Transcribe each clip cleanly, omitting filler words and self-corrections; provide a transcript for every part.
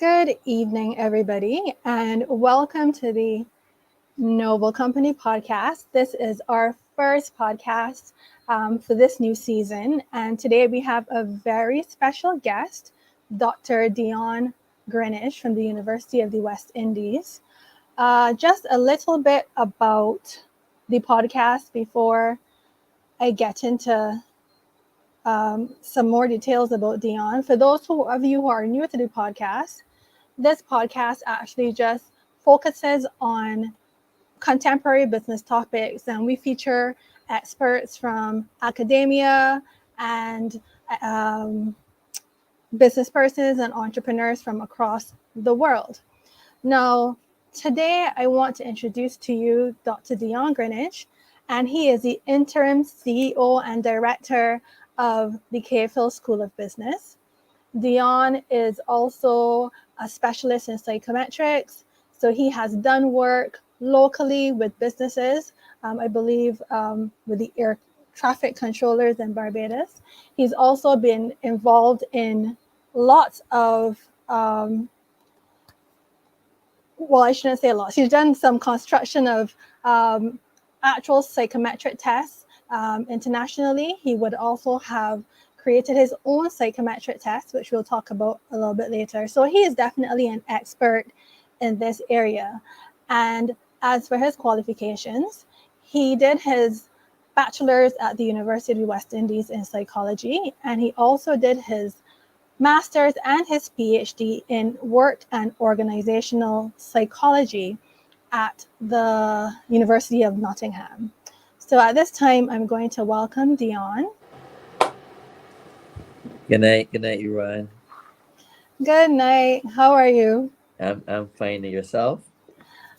Good evening, everybody, and welcome to the Noble Company podcast. This is our first podcast for this new season, and today we have a very special guest, Dr. Dion Greenidge from the University of the West Indies. Just a little bit about the podcast before I get into some more details about Dion. For those of you who are new to the podcast, this podcast actually just focuses on contemporary business topics, and we feature experts from academia and business persons and entrepreneurs from across the world. Now, today I want to introduce to you Dr. Dion Greenidge, and he is the interim CEO and director of the Cave Hill School of Business. Dion is also a specialist in psychometrics, so he has done work locally with businesses, I believe with the air traffic controllers in Barbados. He's also been involved in lots of, I shouldn't say lots. He's done some construction of actual psychometric tests internationally. He would also have created his own psychometric test, which we'll talk about a little bit later. So he is definitely an expert in this area. And as for his qualifications, he did his bachelor's at the University of the West Indies in psychology, and he also did his master's and his PhD in work and organizational psychology at the University of Nottingham. So at this time, I'm going to welcome Dion. Good night, everyone. Good night. How are you? I'm fine. And yourself?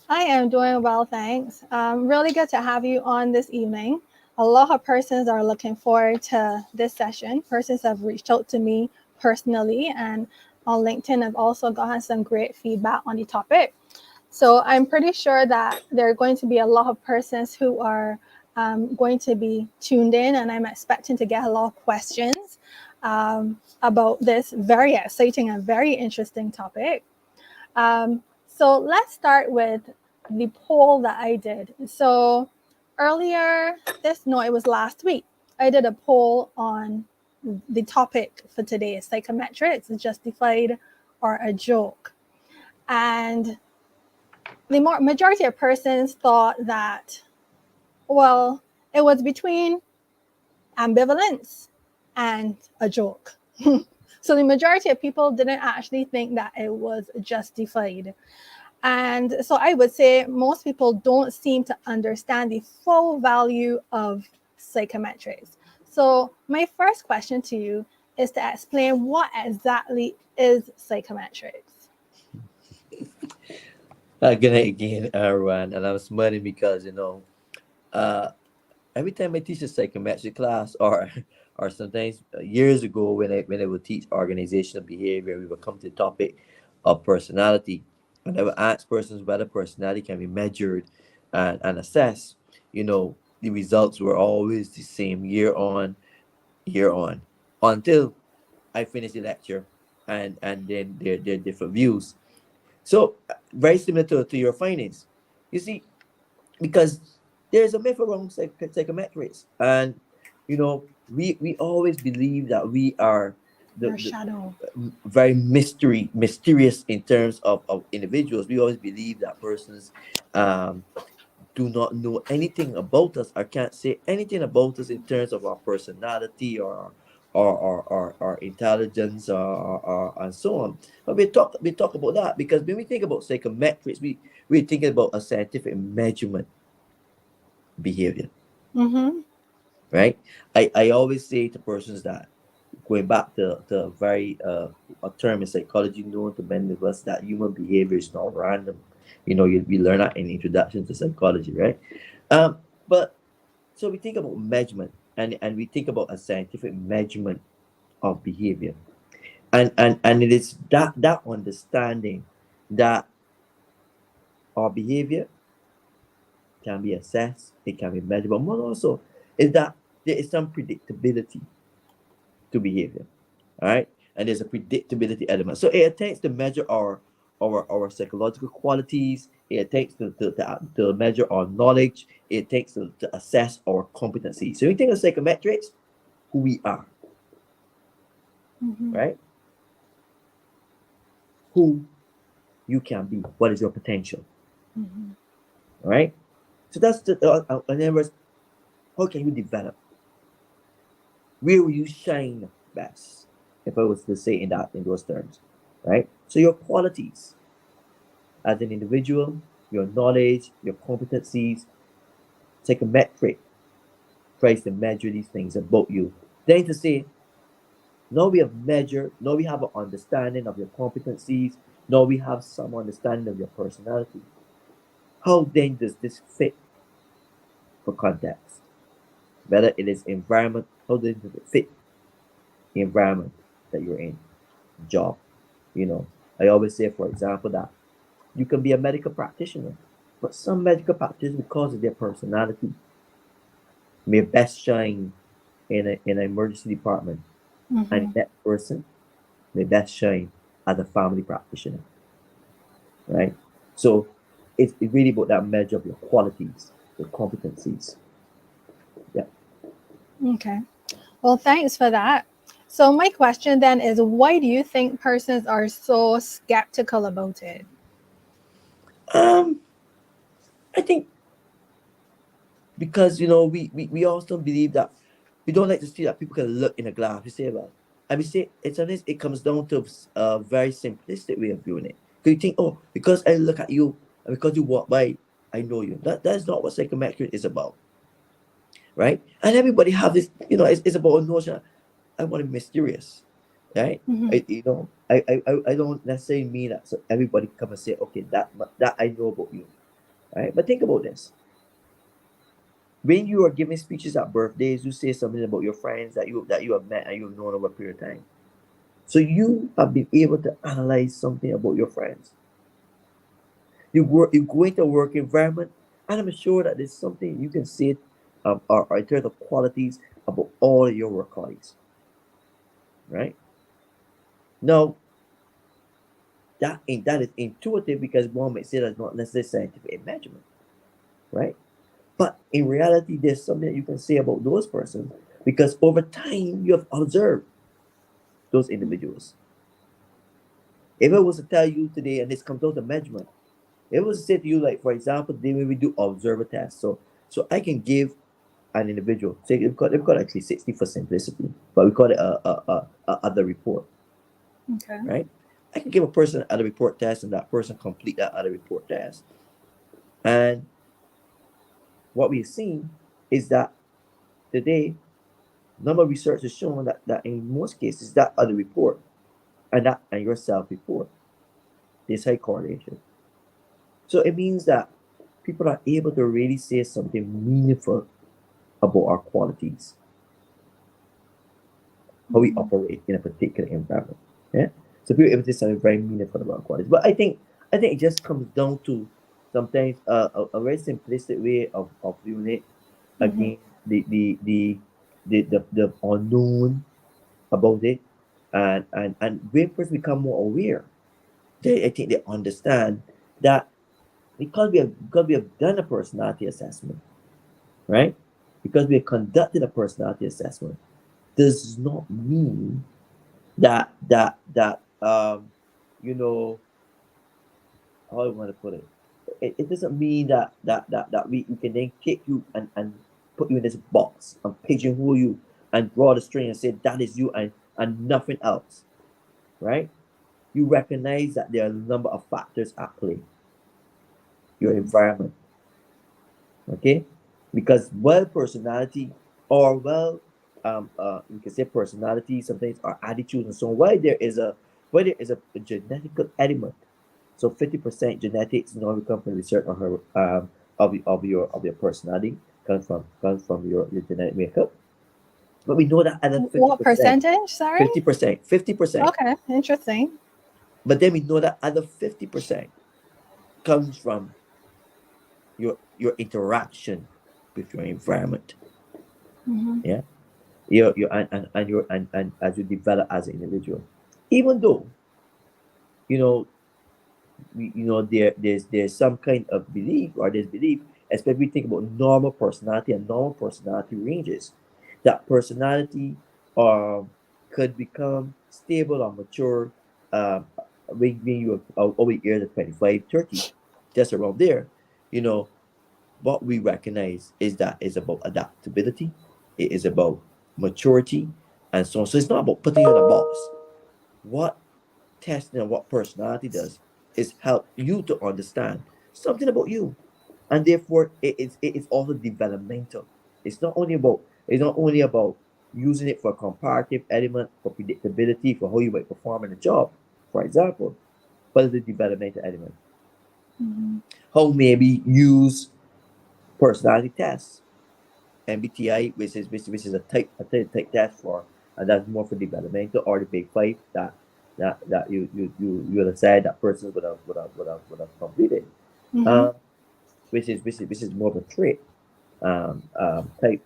I am doing well, thanks. Really good to have you on this evening. A lot of persons are looking forward to this session. Persons have reached out to me personally, and on LinkedIn I've also gotten some great feedback on the topic. So I'm pretty sure that there are going to be a lot of persons who are going to be tuned in, and I'm expecting to get a lot of questions about this very exciting and very interesting topic. So let's start with the poll that I did. So earlier it was last week, I did a poll on the topic for today, psychometrics, justified or a joke. And the majority of persons thought that, well, it was between ambivalence and a joke. So the majority of people didn't actually think that it was justified. And so I would say most people don't seem to understand the full value of psychometrics. So my first question to you is to explain what exactly is psychometrics. Good night again, everyone. And I'm smiling because every time I teach a psychometric class, or sometimes years ago when I would teach organizational behavior, we would come to the topic of personality, and I would ask persons whether personality can be measured and assessed. The results were always the same year on, until I finished the lecture, and then there are different views. So very similar to your findings, you see, because there's a myth around psychometrics, and we always believe that we are Your shadow. very mysterious in terms of individuals. We always believe that persons um do not know anything about us or can't say anything about us in terms of our personality or our intelligence and so on. But we talk about that because when we think about psychometrics, we're thinking about a scientific measurement behavior, Mm-hmm. right? I always say to persons that, going back to a very a term in psychology known to many of us, that human behavior is not random. We learn that in introduction to psychology, right? But so we think about measurement, and we think about a scientific measurement of behavior, and it is that understanding that our behavior can be assessed, it can be measured, but more also is that there is some predictability to behavior. All right. and there's a predictability element. So it attempts to measure our psychological qualities. It attempts to measure our knowledge. It takes to assess our competency. So when you think of psychometrics, who we are, Mm-hmm. right? Who you can be. What is your potential, Mm-hmm. right? So that's in other words, how can you develop? Where will you shine best? If I was to say in those terms, right? So your qualities as an individual, your knowledge, your competencies, psychometric tries to measure these things about you. Then to say, now we have measured, now we have an understanding of your competencies, now we have some understanding of your personality. How then does this fit for context? Whether it is environment, how does it fit the environment that you're in? Job. I always say, for example, that you can be a medical practitioner, but some medical practitioners, because of their personality, may best shine in an emergency department, and Mm-hmm. that person may best shine as a family practitioner, right? So it's really about that measure of your qualities, your competencies. Yeah. Okay. Well, thanks for that. So my question then is, why do you think persons are so skeptical about it? Um, I think because we also believe that we don't like to see that people can look in a glass. We say, well, and we say it's honest, it comes down to a very simplistic way of viewing it. Because you think, oh, because I look at you and because you walk by, I know you. That's not what psychometric is about, right? And everybody have this, it's about a notion. I want to be mysterious, right? Mm-hmm. I don't necessarily mean that so everybody come and say, okay, that I know about you, right? But think about this: when you are giving speeches at birthdays, you say something about your friends that you have met and you have known over a period of time. So you have been able to analyze something about your friends. You go into a work environment, and I'm sure that there's something you can say, or in terms of qualities about all of your work colleagues, right? Now that is intuitive because one might say that's not necessarily scientific measurement, right? But in reality, there's something that you can say about those persons because over time you have observed those individuals. If I was to tell you today, and this comes down to measurement, if I was to say to you, like for example, today when we do observer tests, so I can give an individual, say they've got actually 60 for simplicity, but we call it a other report, Okay. right? I can give a person an other report test, and that person complete that other report test. And what we've seen is that today, number of research has shown that in most cases, that other report and your self report, there's high correlation. So it means that people are able to really say something meaningful about our qualities, how we Mm-hmm. operate in a particular environment. Yeah. So people are able to say something very meaningful about our qualities. But I think it just comes down to sometimes a very simplistic way of viewing it. Mm-hmm. Again, the unknown about it, and when people become more aware, I think they understand that because we have done a personality assessment, right? Because we have conducted a personality assessment, does not mean that you know how I want to put it. It doesn't mean that we can then take you and put you in this box and pigeonhole you and draw the string and say that is you and nothing else, right? You recognize that there are a number of factors at play. Your environment, okay? Because well personality or well you can say personality sometimes our attitude and so on. Why there is a genetical element. So 50% genetics normally come from research on her of your personality comes from your genetic makeup. But we know that other What 50%, percentage? Sorry. 50%, 50%. Okay. Interesting. But then we know that other 50% comes from your interaction with your environment. Mm-hmm. Yeah. Your and as you develop as an individual. even though, you know, there's some kind of belief or there's belief, especially think about normal personality and normal personality ranges, that personality um could become stable or mature um when you are over years of 25, 30, just around there. you know what we recognize is that it's about adaptability, it is about maturity, and so on. So it's not about putting you in a box. What testing and what personality does is help you to understand something about you, and therefore it is also developmental. It's not only about using it for comparative element, for predictability, for how you might perform in a job, for example, but it's a developmental element. Mm-hmm. How maybe use personality tests, MBTI, which is a type test for, and that's more for developmental, or the big five that you would have said that person would have completed, Mm-hmm. um, which is more of a trait type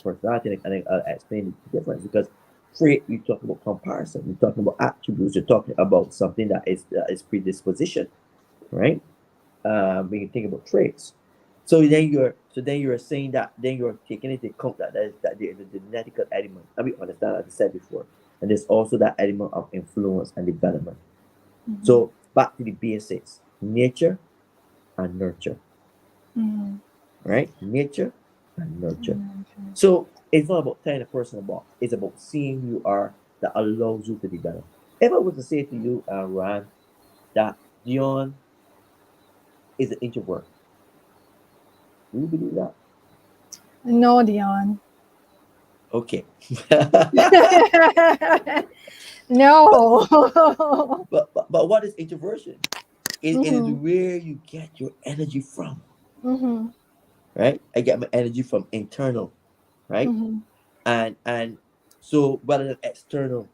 personality, and I'll explain the difference because trait, you're talking about comparison, you're talking about attributes, you're talking about something that is predisposition, right? When you think about traits. So then you're saying that then you're taking into account that there is a genetic element. I mean, understand, as I said before, and there's also that element of influence and development. Mm-hmm. So back to the basics: nature and nurture, Mm-hmm. right? Nature and nurture. Mm-hmm. So it's not about tying a person in a box. It's about seeing who you are that allows you to develop. If I was to say to you, Ran, that Dion is an introvert, do you believe that? No, Dion. Okay. but, No. but what is introversion? It is Mm-hmm. where you get your energy from, Mm-hmm. right? I get my energy from internal, right? Mm-hmm. And so rather than external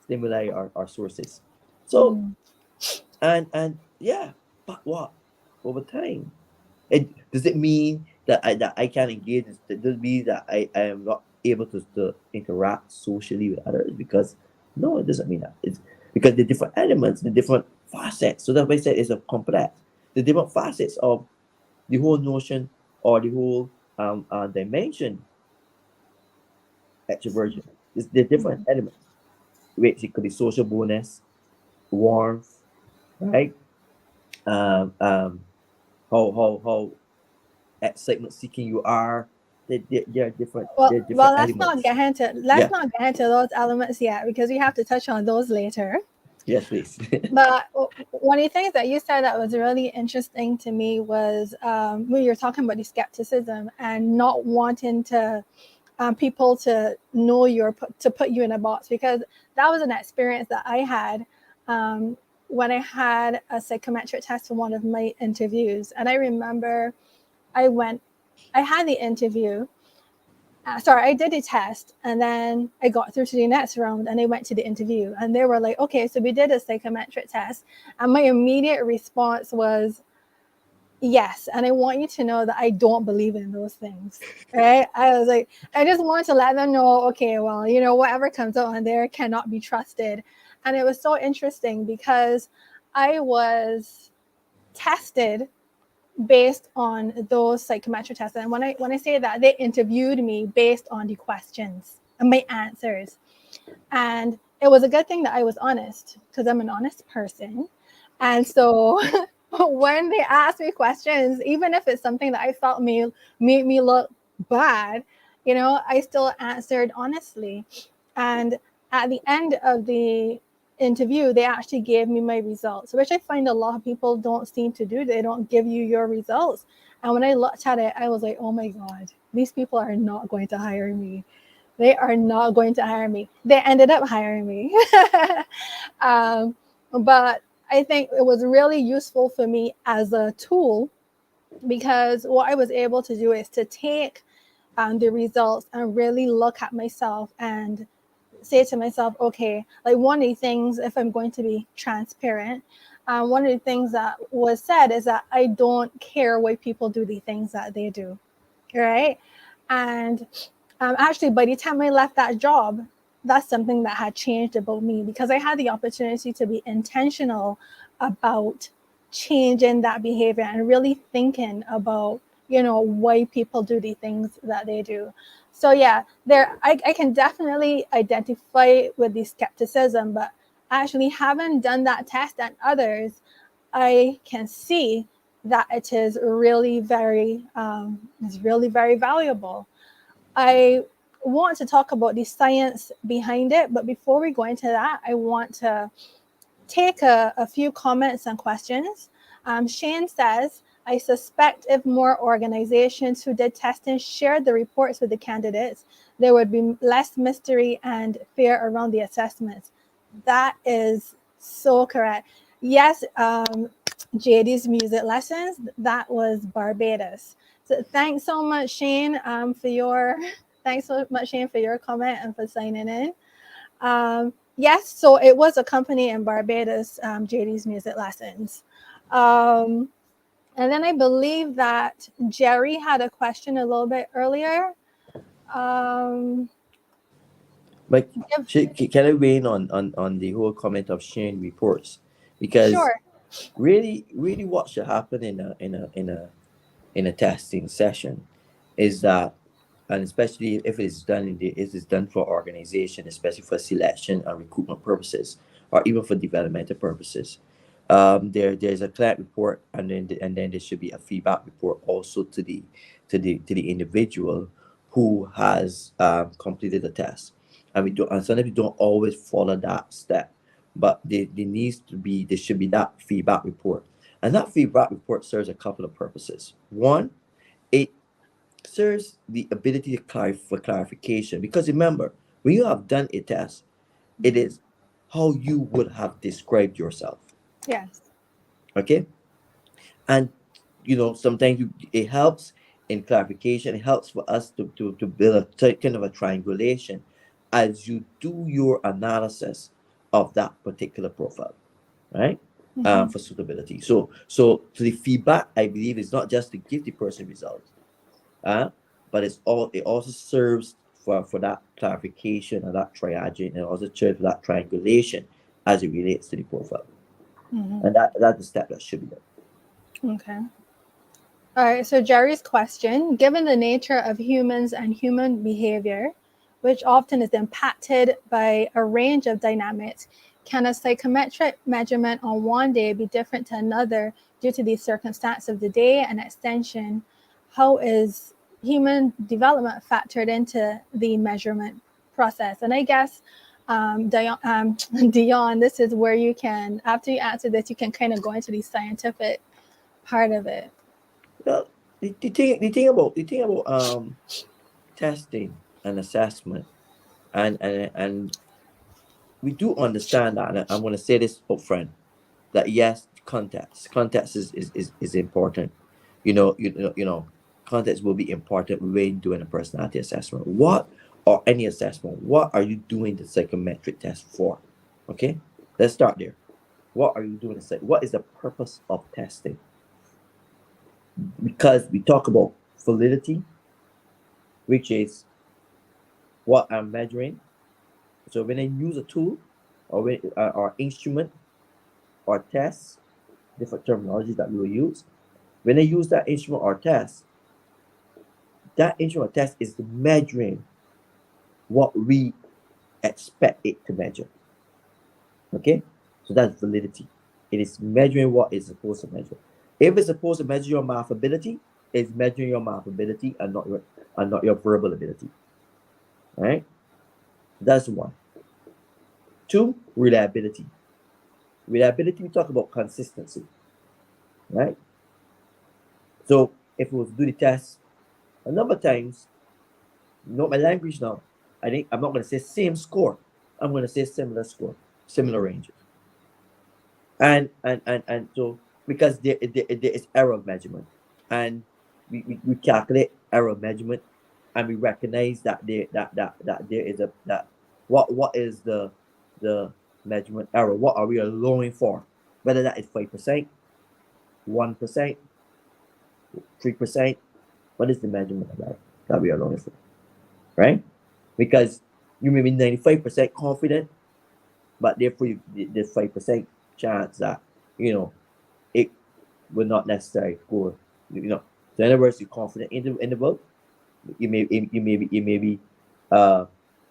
stimuli or sources. So Mm-hmm. and yeah, but what? Over time. Does it mean that I can engage? Does it mean that I am not able to interact socially with others? Because no, it doesn't mean that. It's because the different elements, the different facets. So that's why I said it's a complex. The different facets of the whole notion or the whole dimension extroversion. It's the different elements, which it could be social bonus, warmth, right? Um, um, how excitement seeking you are. There are different Well, there are different well, elements. let's Yeah. not get into those elements yet because we have to touch on those later. Yes, please. But one of the things that you said that was really interesting to me was when you're talking about the skepticism and not wanting to people to know to put you in a box, because that was an experience that I had um, when I had a psychometric test for one of my interviews, and I remember I went, I had the interview. Sorry, I did a test and then I got through to the next round and I went to the interview and they were like, okay, so we did a psychometric test. And my immediate response was, yes. And I want you to know that I don't believe in those things. Right. I was like, I just wanted to let them know, okay, well, whatever comes out on there cannot be trusted. And it was so interesting because I was tested based on those psychometric tests. And when I say that, they interviewed me based on the questions and my answers. And it was a good thing that I was honest because I'm an honest person. And so when they asked me questions, even if it's something that I felt made me look bad, I still answered honestly. And at the end of the interview, they actually gave me my results, which I find a lot of people don't seem to do. They don't give you your results. And when I looked at it, I was like, oh my God, these people are not going to hire me. They are not going to hire me. They ended up hiring me. um, but I think it was really useful for me as a tool because what I was able to do is to take the results and really look at myself and say to myself, okay, like one of the things, if I'm going to be transparent, one of the things that was said is that I don't care why people do the things that they do, right? And actually, by the time I left that job, that's something that had changed about me, because I had the opportunity to be intentional about changing that behavior and really thinking about, why people do the things that they do. So yeah, I can definitely identify with the skepticism, but actually having done that test and others, I can see that it's really very valuable. I want to talk about the science behind it, but before we go into that, I want to take a few comments and questions. Shane says, I suspect if more organizations who did testing shared the reports with the candidates, there would be less mystery and fear around the assessments. That is so correct. Yes, JD's music lessons, that was Barbados. So thanks so much, Shane, for your thanks so much, Shane, for your comment and for signing in. Yes, so it was a company in Barbados, JD's music lessons. And then I believe that Jerry had a question a little bit earlier. Um, But if, can I weigh in on the whole comment of sharing reports? Because sure. really what should happen in a testing session is that, and especially if it's done if it's done for organization, especially for selection and recruitment purposes, or even for developmental purposes. There's a client report, and then there should be a feedback report also to the individual who has completed the test. And sometimes we don't always follow that step, but there should be that feedback report, and that feedback report serves a couple of purposes. One, it serves the ability to for clarification, because remember, when you have done a test, it is how you would have described yourself. Yes. Okay. And sometimes it helps in clarification. It helps for us to build kind of a triangulation as you do your analysis of that particular profile, right? Mm-hmm. For suitability. So the feedback, I believe, is not just to give the person results, uh, but it also serves for that clarification and that triaging, and also serves for that triangulation as it relates to the profile. Mm-hmm. And that's the step that should be done. Okay. All right. So Jerry's question: given the nature of humans and human behavior, which often is impacted by a range of dynamics, can a psychometric measurement on one day be different to another due to the circumstance of the day and extension? How is human development factored into the measurement process? And I guess, Dion, this is where you can, after you answer this, you can kind of go into the scientific part of it. Well, the thing about testing and assessment, and we do understand that, and I'm going to say this up front, that yes, context is important. Context will be important when doing a personality assessment. What, or any assessment, what are you doing the psychometric test for? Okay, let's start there. What are you doing what is the purpose of testing? Because we talk about validity, which is what I'm measuring. So when I use a tool, or instrument, or test, different terminologies that we will use. When I use that instrument or test, that instrument or test is measuring what we expect it to measure. Okay? So that's validity. It is measuring what it's supposed to measure. If it's supposed to measure your math ability, it's measuring your math ability and not your verbal ability. Right? That's one. Two, reliability. Reliability, we talk about consistency. Right? So if we was to do the test a number of times, not my language now. I think I'm not going to say same score. I'm going to say similar score, similar ranges. And so, because there is error measurement, and we calculate error measurement, and we recognize that there is a that what is the measurement error? What are we allowing for? Whether that is 5%, 1%, 3%, what is the measurement of that we are allowing for? Right? Because You may be 95% confident, but therefore there's 5% chance that, it will not necessarily go, So in other words, you're confident in the book. You may be uh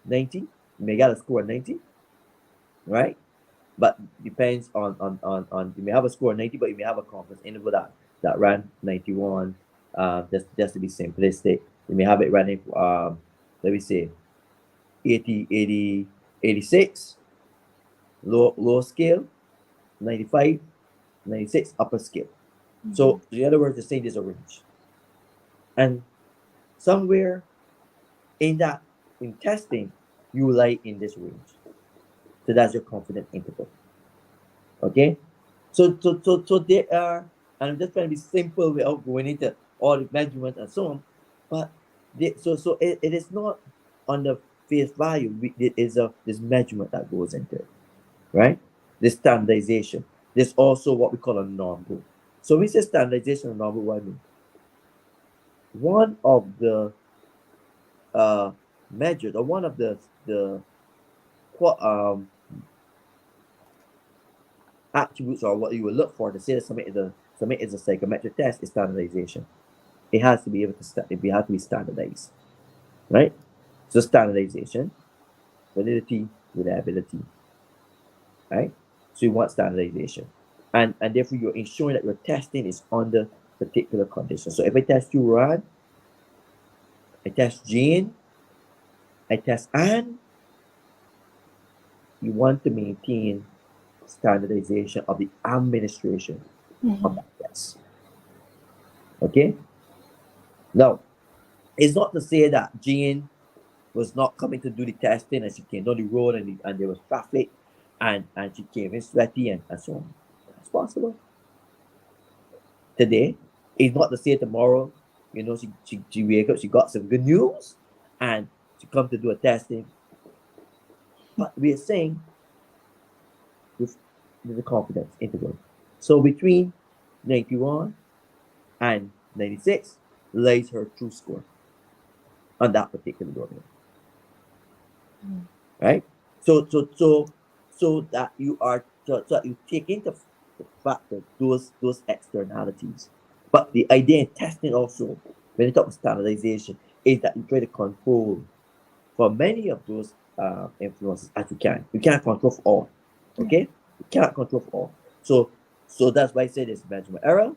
90. You may get a score of 90, right? But depends on you may have a score of 90, but you may have a confidence interval that ran 91. Just to be simplistic, you may have it running let me say 80, 80, 86 low scale, 95, 96 upper scale. So in other words, the saying there's a range, and somewhere in that, in testing, you lie in this range. So that's your confidence interval. Okay, so there are, and I'm just trying to be simple without going into all the measurements and so on, but it is not on the face value. It is this measurement that goes into it, right? This standardization. There's also what we call a norm group. So we say standardization and norm group. What I mean, one of the measures, or one of the attributes, or what you will look for to say that something is a psychometric test, is standardization. It has to be able to it has to be standardized, right? So standardization, validity, reliability, right? So you want standardization, and therefore you're ensuring that your testing is under particular conditions. So if I test you, Rod, I test Jane, I test Anne, you want to maintain standardization of the administration of that test. Okay? Now, it's not to say that Jane was not coming to do the testing and she came down the road and there was traffic and she came in sweaty and so on. That's possible. Today, it's not to say tomorrow, she wake up, she got some good news and she come to do a testing. But we are saying with the confidence interval. So between 91 and 96 lies her true score on that particular domain. Right? So that you are so that you take into the factor those externalities. But the idea in testing also, when you talk about standardization, is that you try to control for many of those influences as you can. You can't control for all. Okay? You cannot control for all. So that's why I say this measurement error.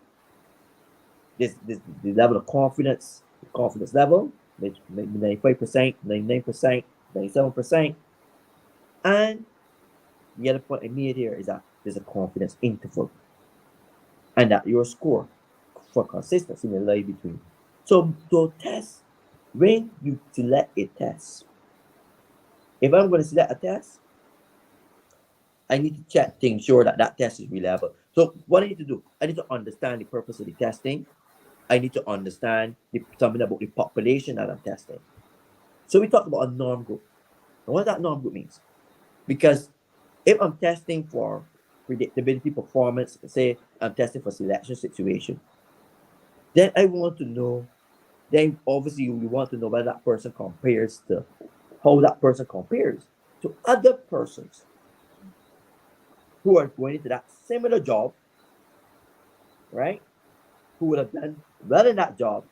This the level of confidence level, maybe 95%, 99%, 97%. And the other point I made here is that there's a confidence interval, and that your score for consistency may lie between. So test, when you select a test, if I'm going to select a test, I need to check to ensure that test is reliable. So what I need to do, I need to understand the purpose of the testing. I need to understand something about the population that I'm testing. So we talk about a norm group. And what that norm group means, because if I'm testing for predictability performance, say I'm testing for selection situation, then I want to know, then obviously you want to know whether that person compares to, how that person compares to other persons who are going into that similar job, right? Who would have done well in that job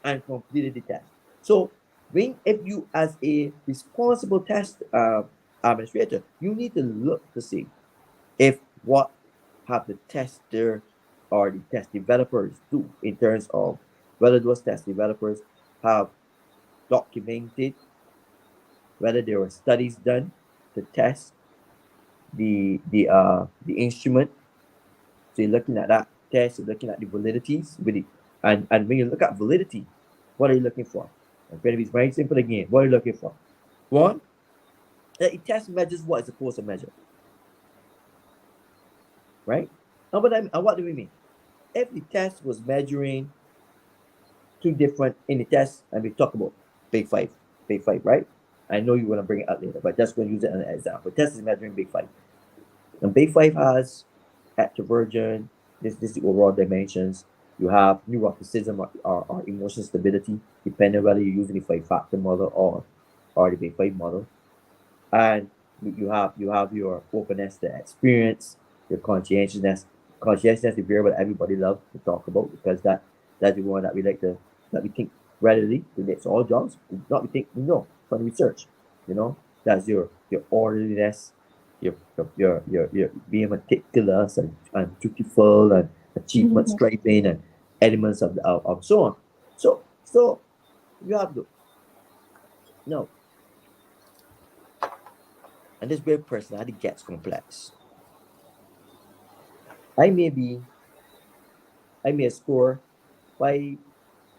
and completed the test. So if you, as a responsible test administrator, you need to look to see if what have the tester or the test developers do, in terms of whether those test developers have documented, whether there were studies done to test the instrument. So you're looking at that test, you're looking at the validities with it. And when you look at validity, what are you looking for? I'm going to be very simple again. What are you looking for? One, that the test measures what it's supposed to measure. Right? And what do we mean? If the test was measuring two different in the test, and we talk about big five, right? I know you want to bring it up later, but just going to use it as an example. The test is measuring big five. And big five has extroversion, this is the overall dimensions. You have neuroticism or emotional stability, depending on whether you're using the 5-factor model or or the Big Five model. And you have your openness to experience, your conscientiousness. Conscientiousness is very what everybody loves to talk about, because that's the one that we like to that we think readily relates to all jobs. Not we think we know from research. You know, that's your orderliness, your being meticulous and dutiful and achievement Mhm. striving and elements of so on. So you have to no, and this where personality gets complex. I may be I may score 5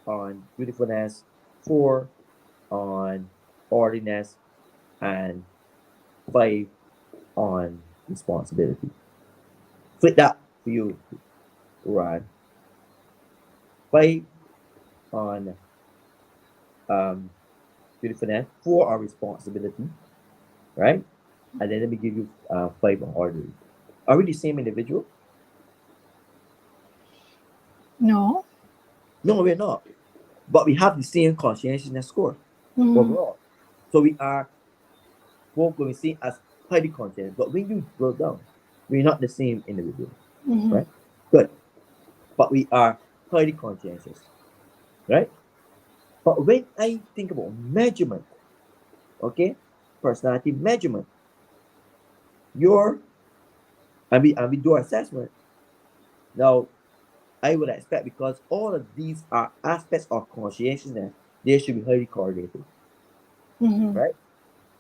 on beautifulness, 4 on orderliness, and 5 on responsibility. Flip that for you, Ryan. 5 on um, beautifulness, 4 on responsibility, right? And then let me give you 5 on order. Are we the same individual? No. No, we're not. But we have the same conscientiousness score Mhm. overall. So we are both going to be seen as highly conscious. But when you drill down, we're not the same individual, Mhm. right? Good. But we are highly conscientious, right? But when I think about measurement, okay, personality measurement, your and we do assessment. Now, I would expect, because all of these are aspects of conscientiousness, they should be highly correlated, Mhm. right?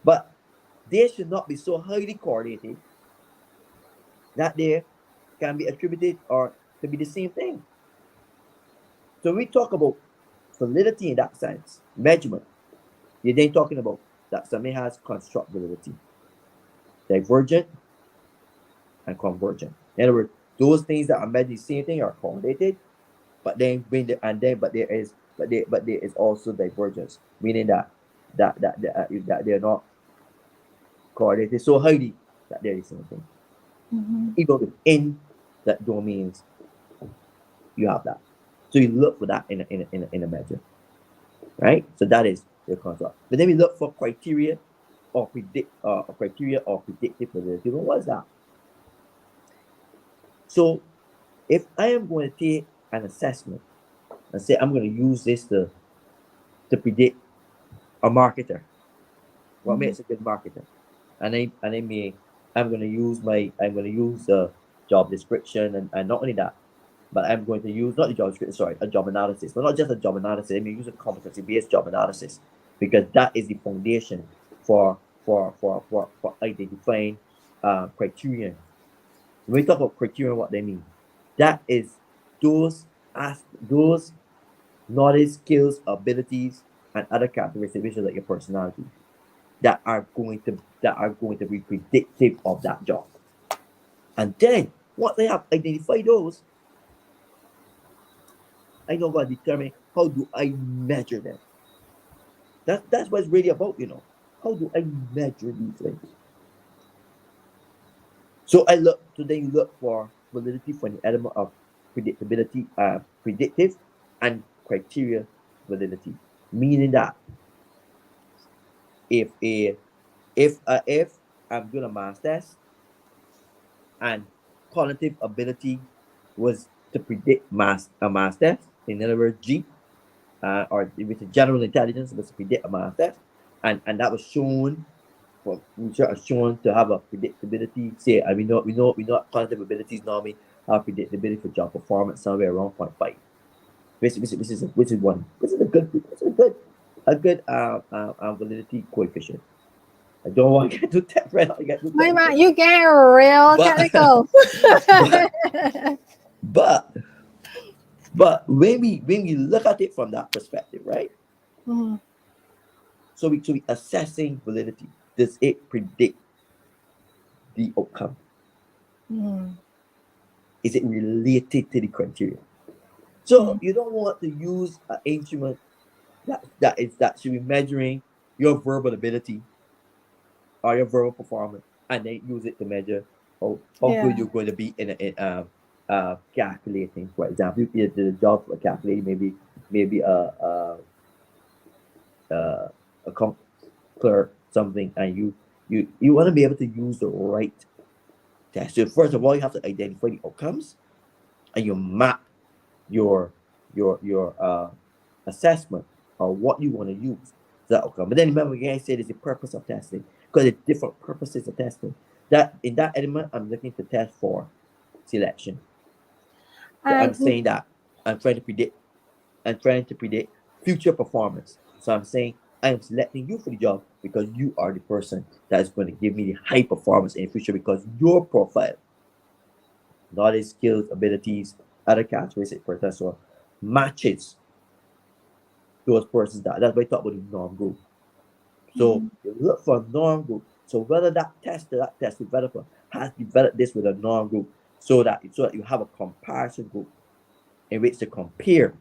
But they should not be so highly correlated that they can be attributed or to be the same thing. So we talk about validity in that sense, measurement. You're then talking about that something has construct validity, divergent and convergent. In other words, those things that are measured the same thing are correlated, but then when the, and then but there is also divergence, meaning that they're not correlated so highly that they're the same thing. Mhm. Even within that domains, you have that. So you look for that in a measure, right? So that is your construct. But then we look for criteria or criteria of predictive validity. Well, what is that? So if I am going to take an assessment and say I'm going to use this to predict a marketer, what Mhm. makes a good marketer? And I may I'm going to use the job description, and not only that, but I'm going to use not the job description, sorry, a job analysis, but not just a job analysis. I mean, use a competency based job analysis, because that is the foundation for identifying criterion. When we talk about criterion, what they mean, that is those those knowledge, skills, abilities, and other characteristics, which are like your personality, that are going to be predictive of that job. And then once I have identified those, I know what to determine how do I measure them. That's what it's really about. How do I measure these things? So then you look for validity for the element of predictability, predictive and criteria validity. Meaning that if a if I'm doing a math test and cognitive ability was to predict a math test, in other words, G, or with a general intelligence was to predict a math test, and that was shown for research are shown to have a predictability. Say, and we know cognitive abilities normally have predictability for job performance somewhere around 0.5. Which is a good validity coefficient. I don't want to get too Wait a technical, minute, you getting real but technical. but but but when we look at it from that perspective, right? Mhm. So we assessing validity. Does it predict the outcome? Mhm. Is it related to the criteria? So Mhm. you don't want to use an instrument that should be measuring your verbal ability or your verbal performance, and then use it to measure how good Yeah. you're going to be in calculating. For example, if the job for calculating maybe a a, a declare something, and you want to be able to use the right test. So first of all, you have to identify the outcomes, and you map your your assessment or what you want to use for that outcome. But then remember, again, I said it's the purpose of testing because it's different purposes of testing. That in that element, I'm looking to test for selection. So I'm And saying that I'm trying to predict. I'm trying to predict future performance. So I'm saying I am selecting you for the job because you are the person that is going to give me the high performance in the future because your profile, knowledge, skills, abilities, other characteristics, potential matches those persons that's why I talk about the norm group. So mhm. you look for a norm group. So whether that test developer has developed this with a norm group so that you have a comparison group in which to compare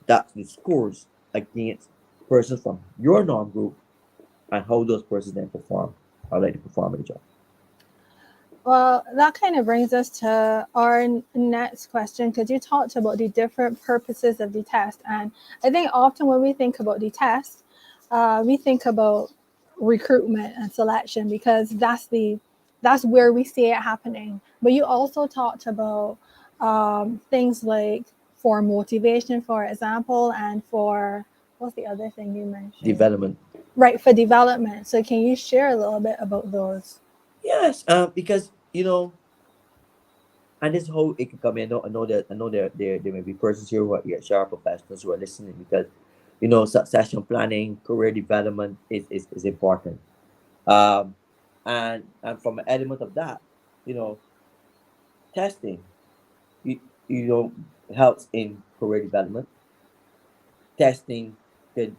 that the scores against persons from your norm group and how those persons then perform or like to perform in the job. Well, that kind of brings us to our next question because you talked about the different purposes of the test. And I think often when we think about the test, we think about recruitment and selection because that's where we see it happening. But you also talked about things like for motivation, for example, and for what's the other thing you mentioned? Development. Right, for development. So can you share a little bit about those? Yes, because and this is how it can come in. I know there may be persons here who are HR professionals who are listening because succession planning, career development is important. Um, and from an element of that, you know, testing you you know helps in career development. Testing could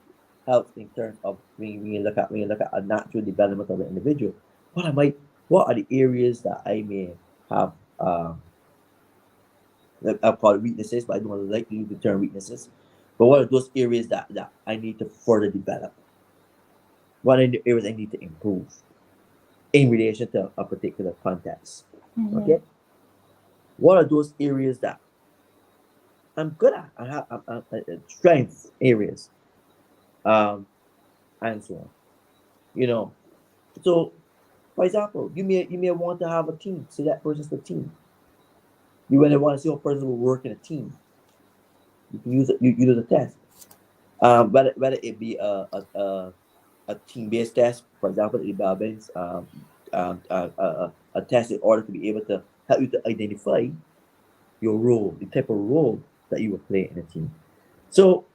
help in terms of when you look at a natural development of an individual. What are the areas that I may have I'll call it weaknesses, but I don't like to use the term weaknesses. But what are those areas that I need to further develop? What are the areas I need to improve in relation to a particular context? Mhm. Okay, what are those areas that I'm good at? I have strength areas, um, and so on. You know, so for example, you may want to have a team. So that person's the team. You really want to see how a person will work in a team. You can you use a test. Whether it be a team-based test, for example, the Babins, a test in order to be able to help you to identify your role, the type of role that you will play in a team. So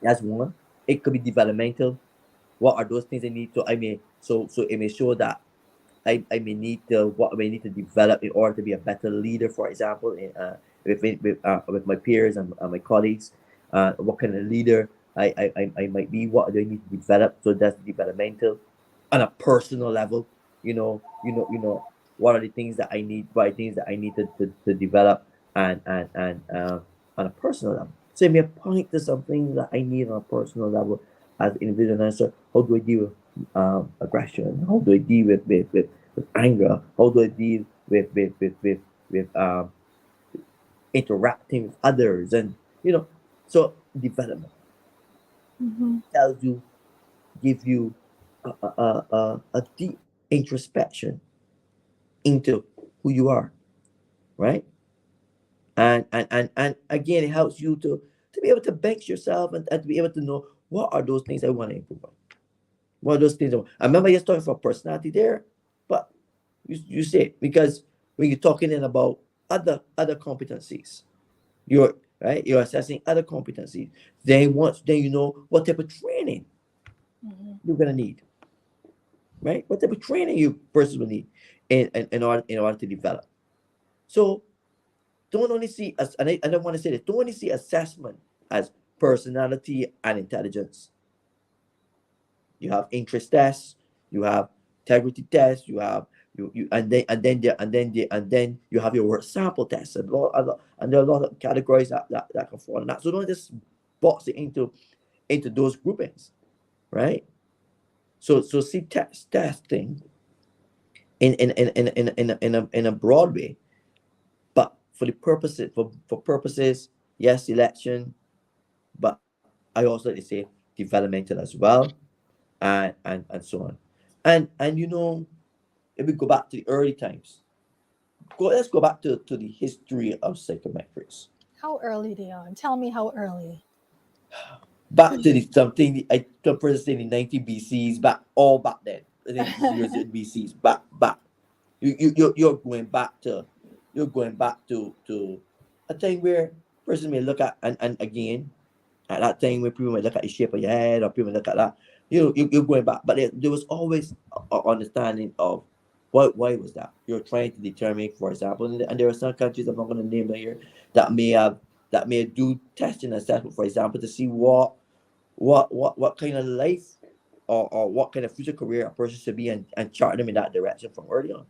that's one. It could be developmental. What are those things I need to? I may so it may show that I may need to what I may need to develop in order to be a better leader, for example, with my peers and my colleagues. What kind of leader I might be? What do I need to develop? So that's developmental. On a personal level, what are the things that I need? What are the things that I need to develop and on a personal level. So it may point to something that I need on a personal level as an individual answer. How do I deal with aggression? How do I deal with anger? How do I deal with interacting with others? And so development Mhm. tells you, give you a deep introspection into who you are, right? And again, it helps you to be able to bench yourself and to be able to know what are those things I want to improve on. What are those things I remember just talking about personality there, but you say it because when you're talking in about other competencies, you're right, you're assessing other competencies. Then you know what type of training Mhm. you're gonna need, right? What type of training you person will need in order to develop. So don't only see as and I don't want to say this, don't only see assessment as personality and intelligence. You have interest tests, you have integrity tests, you have you and then you have your word sample tests and there are a lot of categories that can fall in that. So don't just box it into those groupings, right? So see testing in a broad way, but for the purposes for purposes, yes, selection, but I also like to say developmental as well. and so on. And if we go back to the early times, let's go back to the history of psychometrics. How early, Dion? Tell me how early. Back to the something I the person saying the 19 BCs, back then. The 1900s and BCs, back. You're going back to a time where person may look at, and again, at that time when people might look at the shape of your head, or people look at that, you're going back. But there was always a understanding of why was that. You're trying to determine, for example, and there are some countries I'm not going to name them here that may do testing and assessment, for example, to see what kind of life, or what kind of future career a person should be, and chart them in that direction from early on.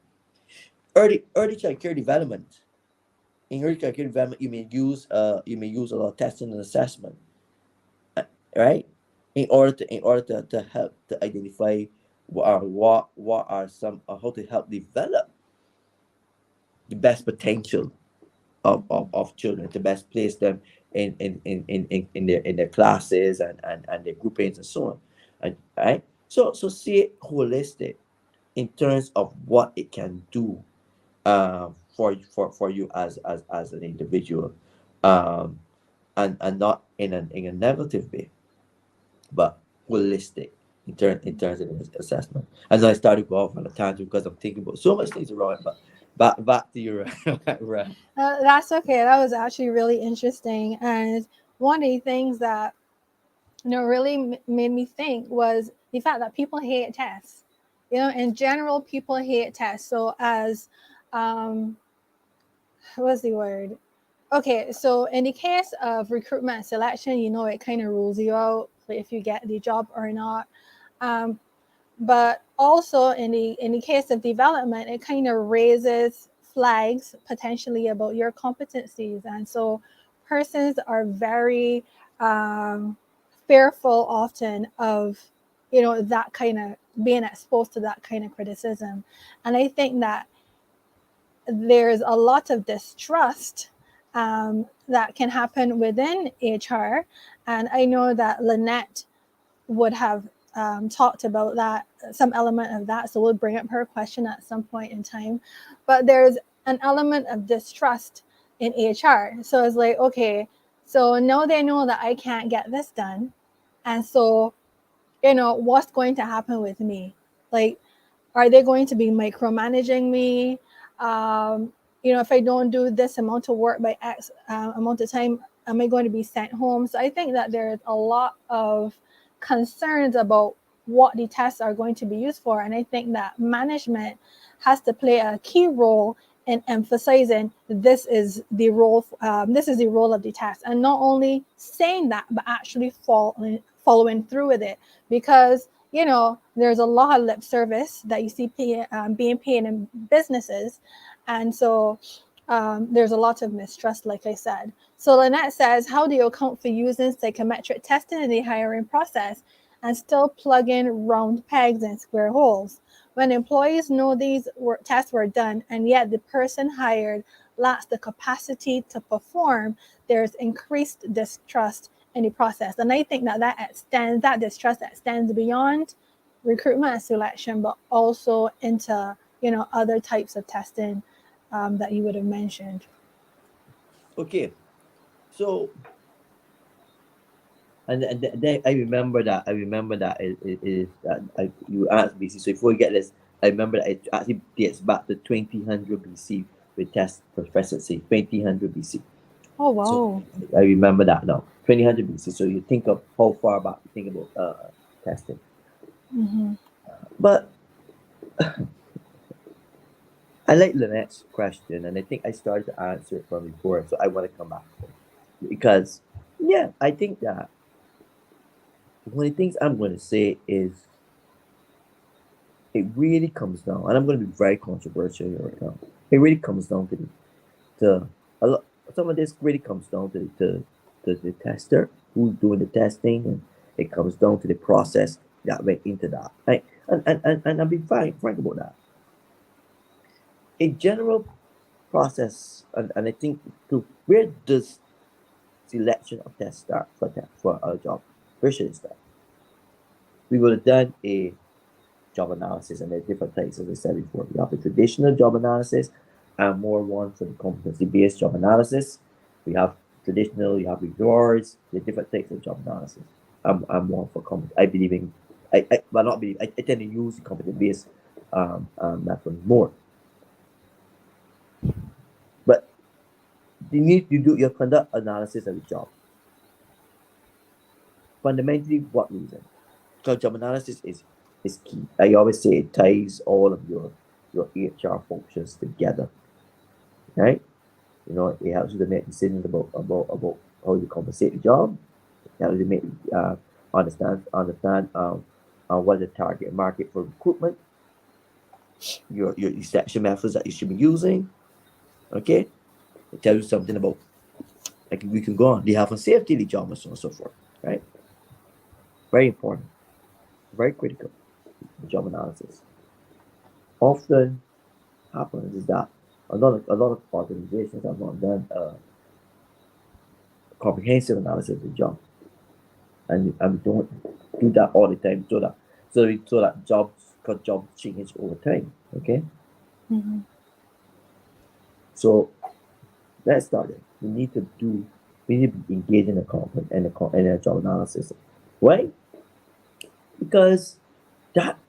Early child care development. In early child care development, you may use a lot of testing and assessment, right? In order to help to identify what are some, how to help develop the best potential of children, to best place them in their classes, and their groupings and so on. And right, so see it holistic in terms of what it can do, for you as an individual, um and not in a negative way, but holistic in terms of assessment. And I started to go off on a tangent because I'm thinking about so much things around it, but back to you. Right. That's okay. That was actually really interesting. And one of the things that really made me think was the fact that people hate tests. In general, people hate tests. So as um, what's the word? Okay, so in the case of recruitment and selection, it kind of rules you out, like, if you get the job or not. Um, but also in the case of development, it kind of raises flags potentially about your competencies, and so persons are very um, fearful often of that kind of being exposed to that kind of criticism. And I think that there's a lot of distrust that can happen within HR. And I know that Lynette would have talked about that, some element of that. So we'll bring up her question at some point in time. But there's an element of distrust in HR. So it's like, okay, so now they know that I can't get this done. And so, what's going to happen with me? Like, are they going to be micromanaging me? If I don't do this amount of work by X amount of time, am I going to be sent home? So I think that there's a lot of concerns about what the tests are going to be used for. And I think that management has to play a key role in emphasizing this is the role of the test, and not only saying that, but actually following through with it. Because there's a lot of lip service that you see being paid in businesses. And so there's a lot of mistrust, like I said. So Lynette says, how do you account for using psychometric testing in the hiring process and still plug in round pegs in square holes? When employees know these tests were done, and yet the person hired lacks the capacity to perform, there's increased distrust in the process. And I think that distrust extends beyond recruitment and selection, but also into other types of testing that you would have mentioned. Okay. So, and then I remember that it is that you asked BC. So before we get this, I remember that it actually dates back to 2000 BC with test proficiency. 2000 BC. Oh, So wow. I remember that now. 2000 BC. So you think of how far back you think about testing. Mm-hmm. But I like Lynette's question, and I think I started to answer it from before, so I want to come back to it. Because, yeah, I think that one of the things I'm going to say is it really comes down, and I'm going to be very controversial here right now. It really comes down to a lot. Some of this really comes down to the tester who's doing the testing, and it comes down to the process that went into that. Right? And I'll be frank about that. A general process, and I think to where does selection of test start for a job? Where should it start? we would have done a job analysis, and there's different types, as I said before. We have the traditional job analysis and more one for the competency-based job analysis. We have traditional, you have rewards, the different types of job analysis. I'm more for I believe in, well, not believe, I tend to use the competency-based method more. But you conduct analysis of the job. Fundamentally, what reason? Because job analysis is key. I always say it ties all of your HR functions together, right? You know, it helps you to make decisions about how you compensate the job. It helps you make understand what the target market for recruitment, your selection methods that you should be using. Okay, it tells you something about, like, we can go on the health and safety of the job and so on and so forth. Right, very important, very critical. Job analysis often happens is that a lot of organizations have not done a comprehensive analysis of the job, and don't do that all the time, so that jobs change over time. Okay, Mm-hmm. so let's start it. We need to be engaged in a job analysis. Why? Because that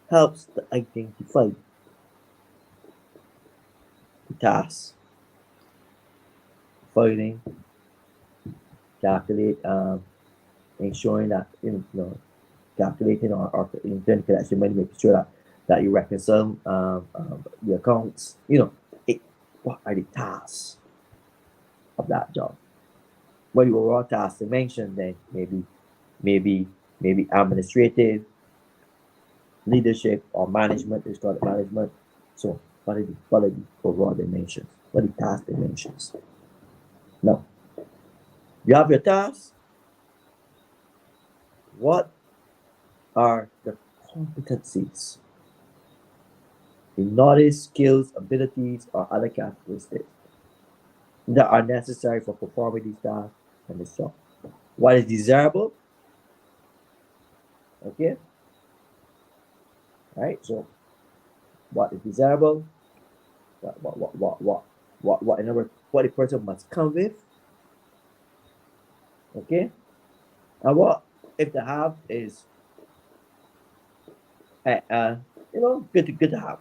helps to identify the tasks, finding, calculate, ensuring that, calculating or internal collection money, making sure that you reconcile the accounts. What are the tasks of that job? What the overall tasks they mentioned, then maybe administrative, leadership, or management. It's called management. So what are the overall dimensions? What are the task dimensions? Now, you have your tasks. What are the competencies, the knowledge, skills, abilities, or other characteristics that are necessary for performing these tasks and this job? What is desirable? Okay, right. So, what is desirable? What in other words, what the person must come with? Okay, and what if the have is, good to have,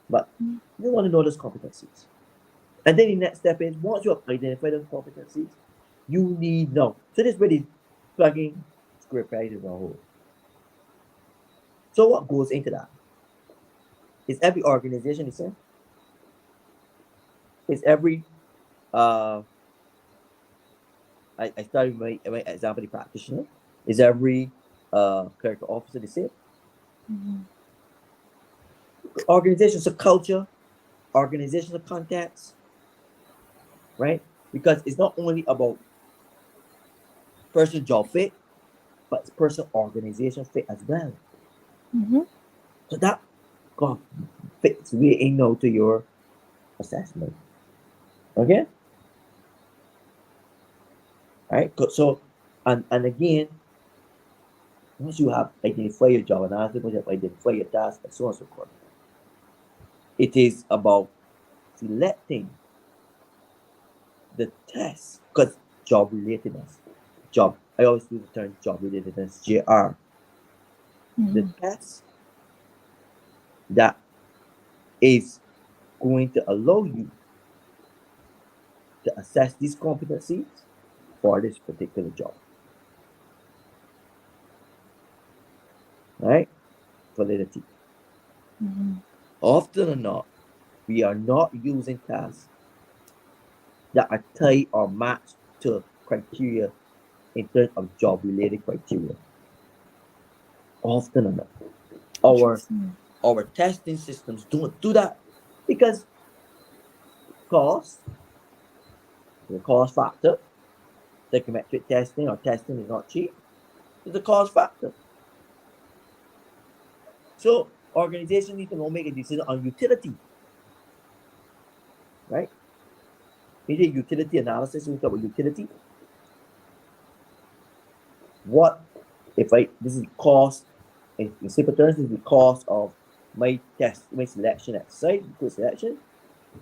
but you want to know those competencies. And then the next step is, once you have identified those competencies, you need now. So this is really plugging script right in the hole. So what goes into that? Is every organization the same? Is every I started my example, the practitioner. Is every clerical officer the same? Mm-hmm. Organizations of culture, organizational context, right? Because it's not only about person job fit, but it's person organization fit as well. Mm-hmm. So that fits really in to your assessment. Okay? Right? So, and again, once you have identified your job analysis, once you have identified your task, and so on and so forth, it is about selecting the test, because job relatedness, I always use the term job relatedness, JR. Mm-hmm. The test that is going to allow you to assess these competencies for this particular job. Right? Validity. Mm-hmm. Often or not, we are not using tasks that are tied or matched to criteria in terms of job related criteria. Often or not. Our testing systems don't do that because cost, the cost factor, psychometric testing or testing is not cheap. It's a cost factor. So organizations need to now make a decision on utility. Right? We did utility analysis, we talk about utility. What if I this is the cost in simple terms, this is the cost of my test, my selection at site, good selection,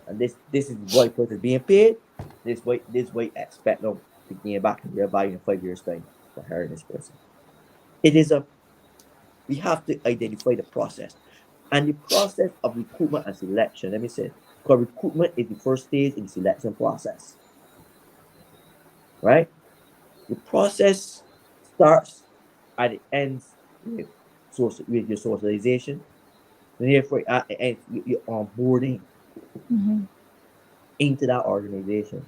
and this is what person is being paid. This way expect them to gain back in their value in 5 years time for hiring this person. It is a we have to identify the process. And the process of recruitment and selection, let me say, because recruitment is the first stage in the selection process, right? The process starts and it ends with with your socialization. And therefore, at the end, you're onboarding Mm-hmm. into that organization,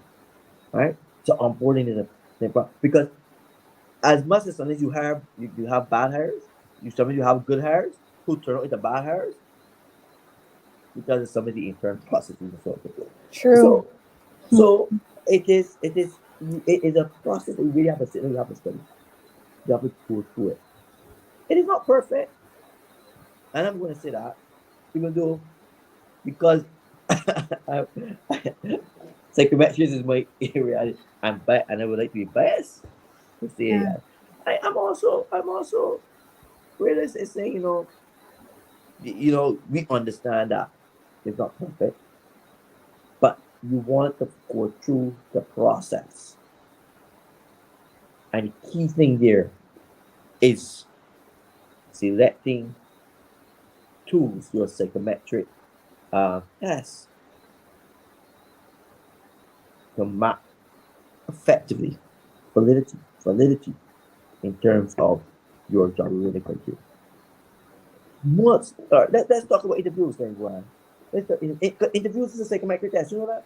right? So onboarding is because as much as sometimes you have bad hires, sometimes you have good hires who turn out into bad hires because of some of the internal processes and so forth. True. So so it is a process that you really have to sit and you have to study. You have to go through it. It is not perfect, and I'm going to say that, even though because I, psychometrics is my area, and I would like to be biased to say Yeah. that. I'm also realist is saying we understand that it's not perfect, but you want to go through the process, and the key thing there is selecting tools, your psychometric tests to map effectively validity in terms of your job related criteria. Let's talk about interviews then, Gwen. Interviews is a psychometric test. You know that?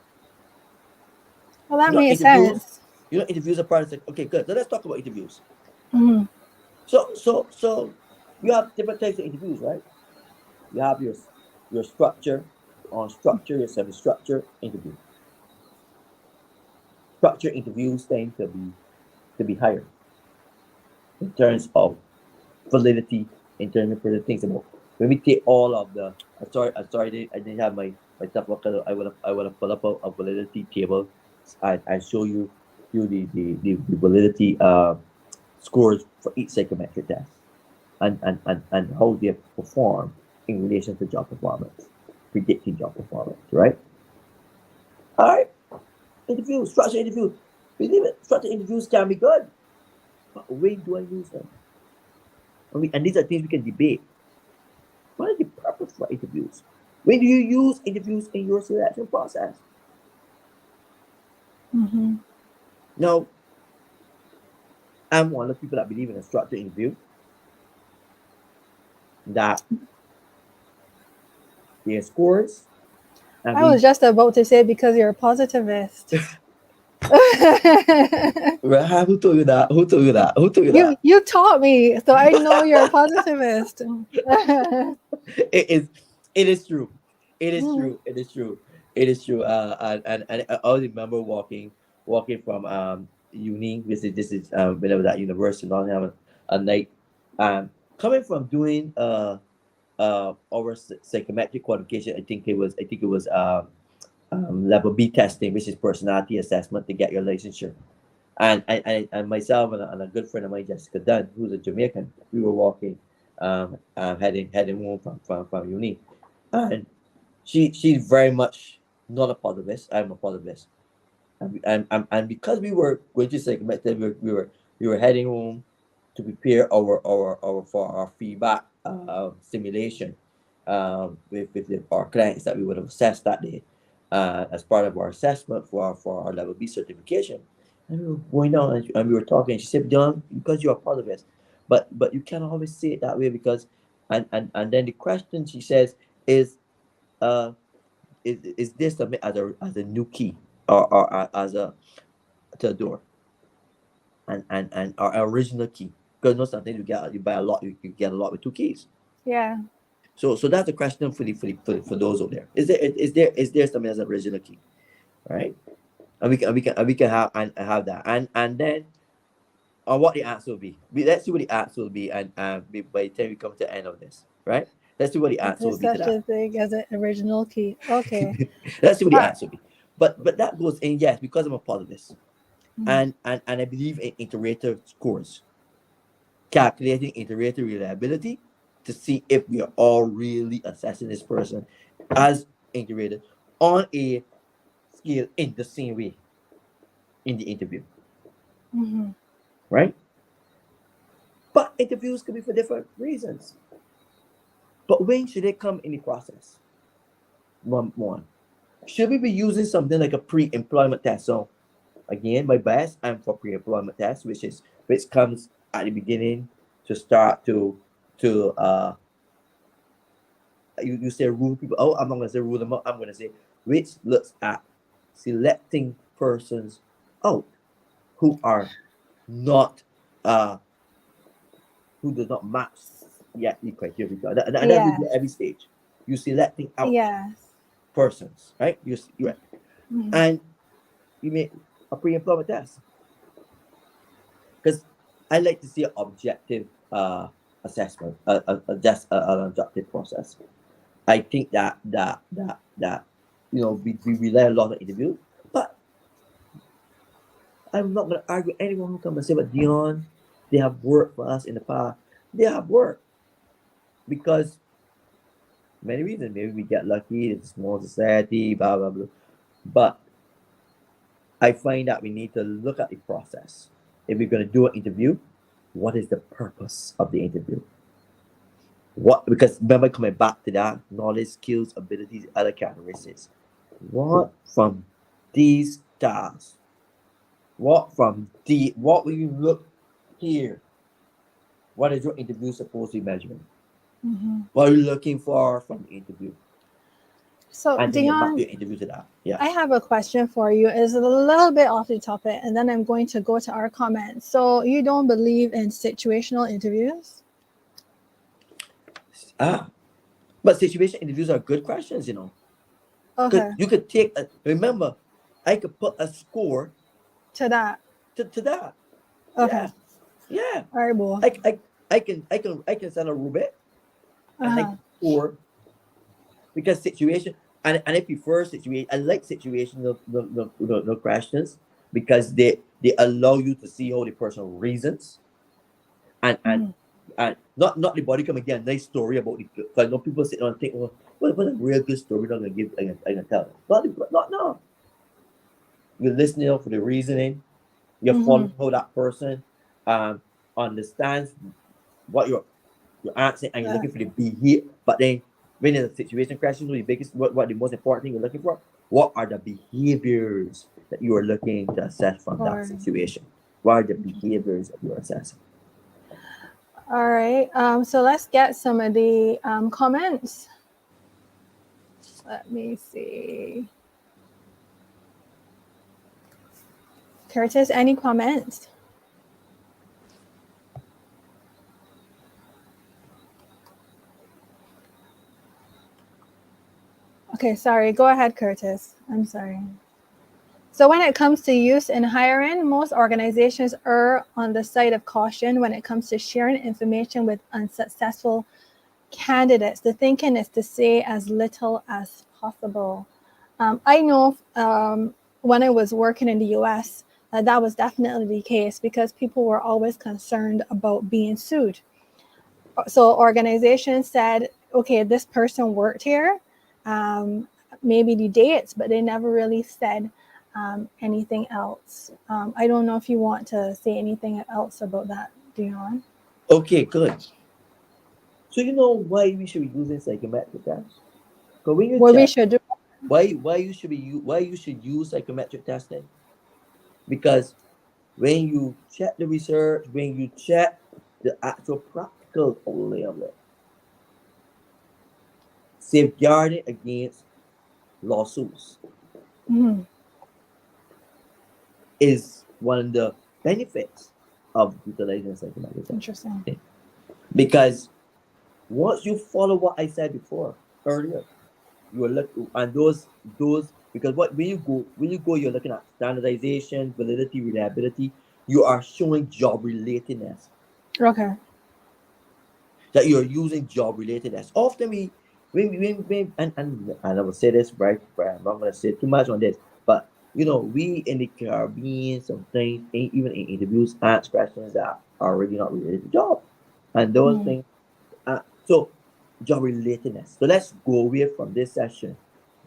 Well, that You know makes interviews. sense. Interviews are part of okay, good. So let's talk about interviews. Mm-hmm. So you have different types of interviews, right? You have your structure on structure, your semi-structure interview. Structure interviews tend to be higher in terms of validity, in terms of the things about when we take all of the I didn't have my stuff work. I would have pulled up a validity table and show you the validity scores for each psychometric test and how they perform in relation to job performance, predicting job performance, right? All right, interviews, structured interviews. Believe it, structured interviews can be good, but when do I use them? And these are things we can debate. What is the purpose for interviews? When do you use interviews in your selection process? Mm-hmm. Now, I'm one of the people that believe in a structured interview that their scores. I I was mean, just about to say because you're a positivist. well, who told you that? Who told you that? Who told you you that? you taught me, so I know you're a positivist. It is. It is true. It is Mm. true. It is true. It is true. And I always remember walking from uni. This is when I was at university, not having a night. Coming from doing our psychometric qualification. I think it was level B testing, which is personality assessment to get your licensure. And myself and a good friend of mine, Jessica Dunn, who's a Jamaican, we were walking, heading home from uni, and she's very much not a positivist. I'm a positivist, and because we were going to psychometric, we were heading home to prepare our for our feedback simulation with our clients that we would have assessed that day as part of our assessment for our level B certification. And we were going down and we were talking. And she said, "John, because you're a part of it, but you can't always say it that way because." And then the question she says is, uh, is this submit as a new key or as a to a door and our original key because not something you buy a lot you get a lot with two keys. Yeah. So that's the question for those over there. Is there something as an original key, right? And we can have that and then on what the answer will be. Let's see what the answer will be and by the time we come to the end of this, right? Let's see what the Is answer there will be to such that. a thing as an original key? Okay. Let's see what the All right. answer will be. But that goes in yes because I'm a part of this Mm. and I believe in iterative scores. calculating iterator reliability to see if we are all really assessing this person as integrated on a scale in the same way in the interview, right? But interviews can be for different reasons. But when should they come in the process? One. Should we be using something like a pre-employment test? So again, my best, I'm for pre-employment test, which comes at the beginning to start to you say rule people. Oh, I'm not gonna say rule them out. I'm gonna say which looks at selecting persons out who are not who does not match yet the criteria. And that will be at every stage. You selecting out persons, right? You right. And you make a pre-employment test. Because I like to see an objective assessment, just an objective process. I think that we rely a lot on interviews, but I'm not gonna argue anyone who comes and say, "But Dion, they have worked for us in the past." They have worked because many reasons. Maybe we get lucky. It's a small society, blah blah blah. But I find that we need to look at the process. If we're going to do an interview, what is the purpose of the interview? Because remember, coming back to that, knowledge, skills, abilities, other characteristics. What from these tasks? What will you look here? What is your interview supposed to be measuring? What are you looking for from the interview? So, and then Dion, you interview to that. Yeah. I have a question for you. It's a little bit off the topic, and then I'm going to go to our comments. So, you don't believe in situational interviews? But situation interviews are good questions, Okay. You could remember, I could put a score to that. To that. Okay. Yeah. All right, boy. I can send a Rubik and I score because situation and I prefer situation. I like situational no questions because they allow you to see how the person reasons and not the body come again. Nice story about the because no people sit down and think, well, what a real good story I'm gonna give. I'm gonna tell. No. You're listening for the reasoning. You're following how that person understands what you're answering, and you're looking for the behavior. But then when there's a situation question, the biggest what the most important thing you're looking for, what are the behaviors that you are looking to assess from that situation? What are the behaviors that you're assessing? All right. So let's get some of the comments. Let me see. Curtis, any comments? Okay, sorry. Go ahead, Curtis. I'm sorry. So when it comes to use in hiring, most organizations err on the side of caution when it comes to sharing information with unsuccessful candidates. The thinking is to say as little as possible. I know when I was working in the US, that was definitely the case because people were always concerned about being sued. So organizations said, okay, this person worked here, maybe the dates, but they never really said anything else. I don't know if you want to say anything else about that, Dion. Okay, good. So you know why we should be using psychometric tests? Because when you we should do. Why you should use psychometric testing? Because when you check the research, when you check the actual practical only of it, safeguarding against lawsuits is one of the benefits of utilizing psychometric. Interesting. Because once you follow what I said before earlier, you are looking and those because when you go you're looking at standardization, validity, reliability. You are showing job relatedness. Okay. That you're using job relatedness. Often when and I will say this right, I'm not gonna say too much on this, but we in the Caribbean sometimes even in interviews ask questions that are already not related to job. And those Mm. things, so job relatedness. So let's go away from this session.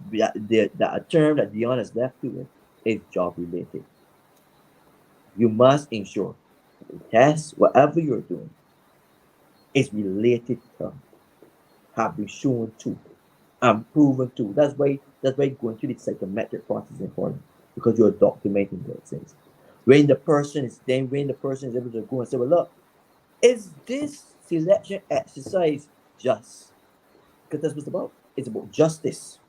The term that Dion has left you with is job related. You must ensure the test, whatever you're doing, is related to, have been shown to, and proven to. That's why going through the psychometric process is important, because you're documenting those things. When the person is able to go and say, well, look, is this selection exercise just? Because that's what it's about. It's about justice.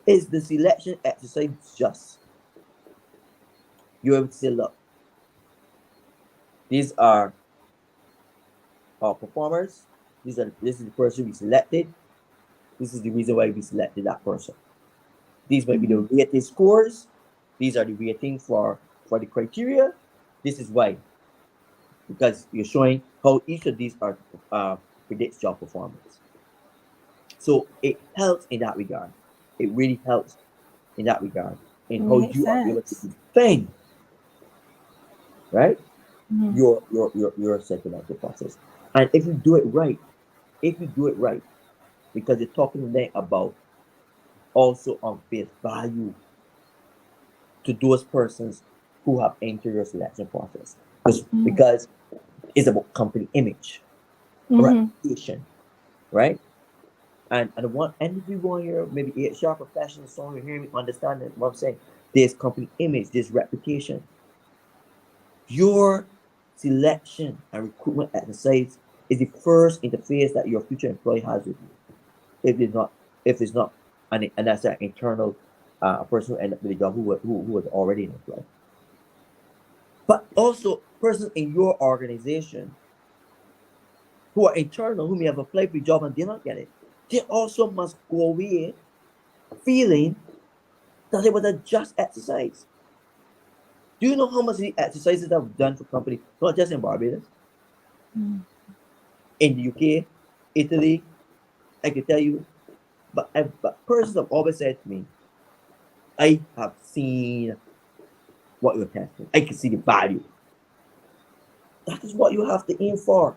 Is the selection exercise just? You're able to say, look, these are our performers. This is the person we selected. This is the reason why we selected that person. These might be the Mm-hmm. rating scores. These are the ratings for the criteria. This is why, because you're showing how each of these are predicts job performance. So it helps in that regard. It really helps in that regard, in how Makes you are able to sense. defend, right, Mm-hmm. your psychological process. And if you do it right, if you do it right, because you're talking then about also on face value to those persons who have entered your selection process, Mm-hmm. because it's about company image, Mm-hmm. reputation, right? And one and everyone here, maybe HR professionals, someone hearing me understand what I'm saying. There's company image, there's reputation. Your selection and recruitment exercise is the first interface that your future employee has with you. If it's not, if it's not, and that's an internal person who ended up with a job who was already an employee. But also persons in your organization who are internal, who may have applied for a job and did not get it, they also must go away feeling that it was a just exercise. Do you know how much of the exercises that I've done for companies, not just in Barbados, in the UK, Italy? I can tell you, but persons have always said to me, I have seen what you're testing. I can see the value. That is what you have to aim for,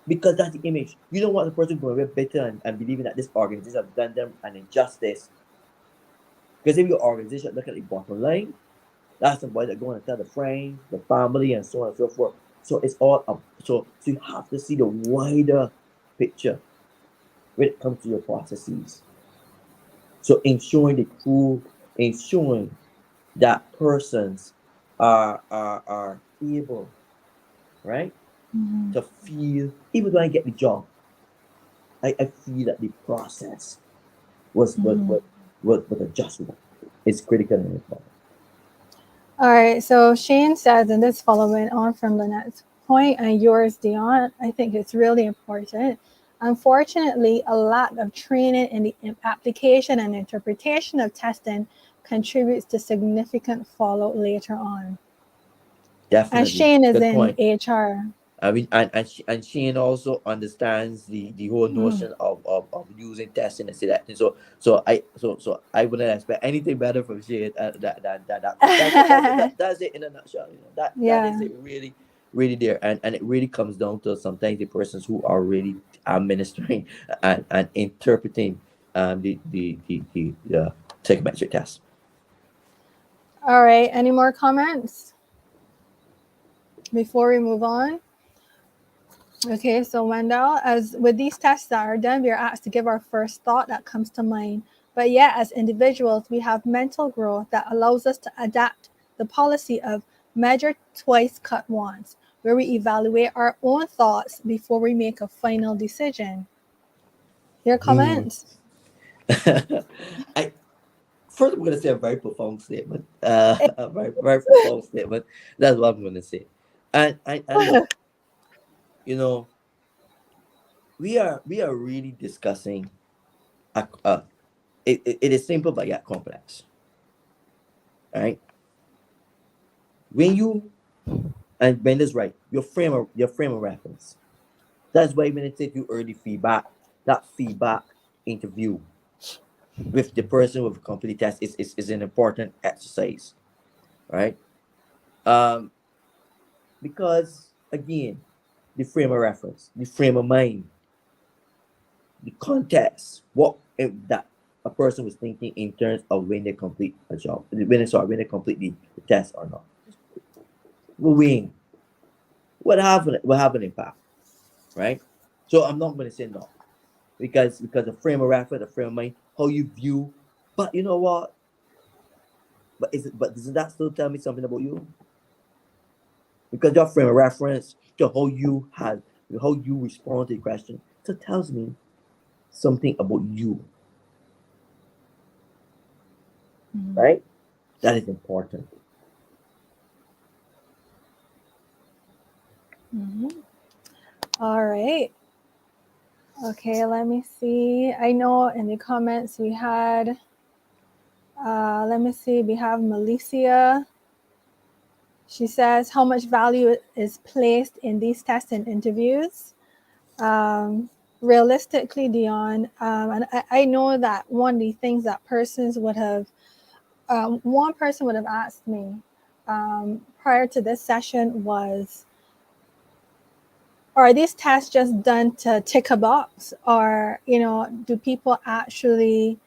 because that's the image. You don't want the person going away bitter and believing that this organization have done them an injustice. Because if your organization look at the bottom line, that's the way they're going to tell the friends, the family, and so on and so forth. So it's all up. So you have to see the wider picture when it comes to your processes. So ensuring the crew, ensuring that persons are able, right, Mm-hmm. to feel, even though I get the job, I feel that the process was was Mm-hmm. was was a just one. It's critical and important. All right. So Shane says, and this following on from Lynette's point and yours, Dion, I think it's really important. Unfortunately, a lack of training in the application and interpretation of testing contributes to significant fallout later on. And Definitely, Shane is good in point. HR. I mean, and Shane also understands the whole Mm-hmm. notion of using testing and selecting. So I wouldn't expect anything better from Shane. That's it in a nutshell. That is Yeah. it, really, really there, and it really comes down to sometimes the persons who are really administering and interpreting the psychometric test. All right. Any more comments before we move on? Okay, so Wendell, as with these tests that are done, we are asked to give our first thought that comes to mind. But yet, as individuals, we have mental growth that allows us to adapt the policy of measure twice, cut once, where we evaluate our own thoughts before we make a final decision. Your Hmm. comments? I First, I'm going to say a very profound statement. A very, very profound statement. That's what I'm going to say. And look, you know, we are really discussing a it is simple but yet complex, right? When you and Ben is right, your frame of reference. That's why when I take you early feedback, that feedback interview with the person with a complete test is an important exercise, right? Um, because Again, the frame of reference, the frame of mind, the context, what if that a person was thinking in terms of when they complete a job, when they complete the test or not. We're weighing what have an impact, right? So I'm not going to say no because the frame of reference, the frame of mind, how you view. But you know what? But doesn't that still tell me something about you? Because your frame of reference to how you respond to the question, so it tells me something about you, Mm-hmm. right? That is important. Mm-hmm. All right. Okay, let me see. I know in the comments we had, let me see, we have Malicia. She says, how much value is placed in these tests and interviews? Um, Realistically, Dion, and I know that one of the things that persons would have, one person would have asked me prior to this session was, are these tests just done to tick a box, or do people actually,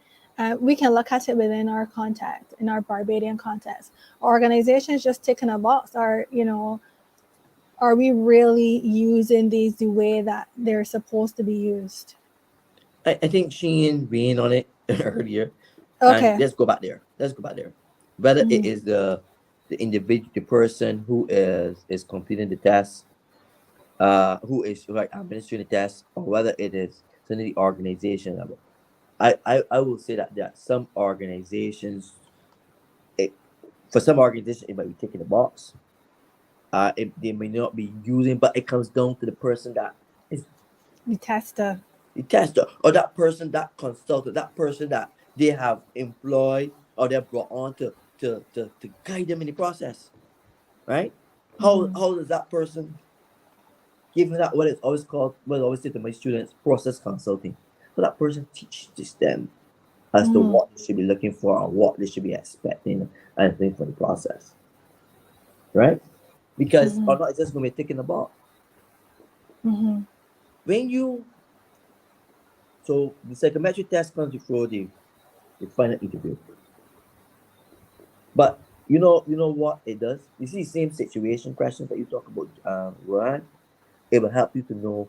we can look at it within our context, in our Barbadian context, organizations just ticking a box, or are we really using these the way that they're supposed to be used? I think Sheen being on it earlier, and Okay. let's go back there. Let's go back there. Whether it Mm-hmm. is the individual, the person who is completing the test, who is like administering the test, or whether it is sending the organization level. I will say that some organizations, it, for some organizations, it might be ticking the box. They may not be using, but it comes down to the person that is The tester. the tester, or that person, that consultant, that person that they have employed or they're brought on to guide them in the process, right? Mm-hmm. How does that person give that what is always called, what I always say to my students, process consulting. So that person teaches them as to Mm-hmm. what they should be looking for and what they should be expecting and things for the process, right? Because Mm-hmm. or not, it's just gonna be ticking the box. Mm-hmm. When you so the psychometric test comes before the final interview. But you know what it does? You see the same situation questions that you talk about, Ryan? It will help you to know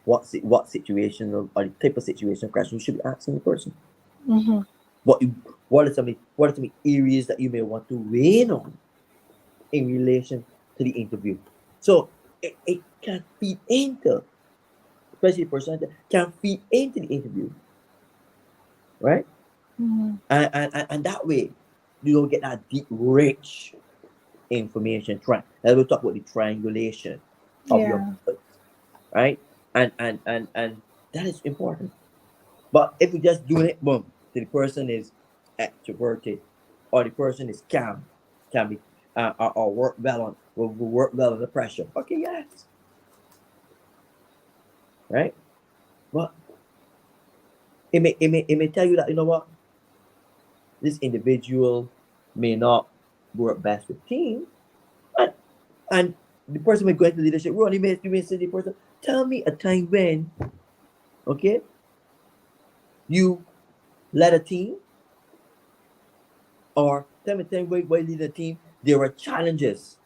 what situation or the type of situation question you should be asking the person. Mm-hmm. What you what are some areas that you may want to weigh in on in relation to the interview. So it can feed into, especially the person that can feed into the interview, right? Mm-hmm. And that way you don't get that deep, rich information. And we'll talk about the triangulation of your Yeah. methods, right? And that is important. But if we just doing it, boom, the person is extroverted or the person is calm, can be or work well on will work well under pressure. Okay, yes, right. But it may tell you that you know what, this individual may not work best with team, and and the person may go into leadership role. And you may say the person, tell me a time when, okay, you led a team, or tell me a time when you lead a team, there were challenges.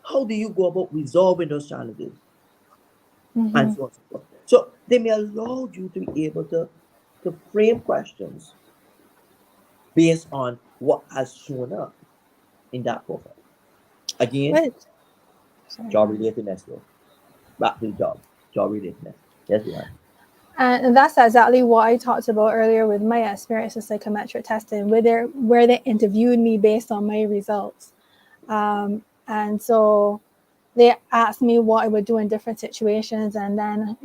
How do you go about resolving those challenges? And Mm-hmm. so on and so forth. So they may allow you to be able to frame questions based on what has shown up in that profile. Again, But sorry. job relatedness though. Back to the job relatedness. Yes, we are. And that's exactly what I talked about earlier with my experience with psychometric testing, where they interviewed me based on my results. And so they asked me what I would do in different situations, and then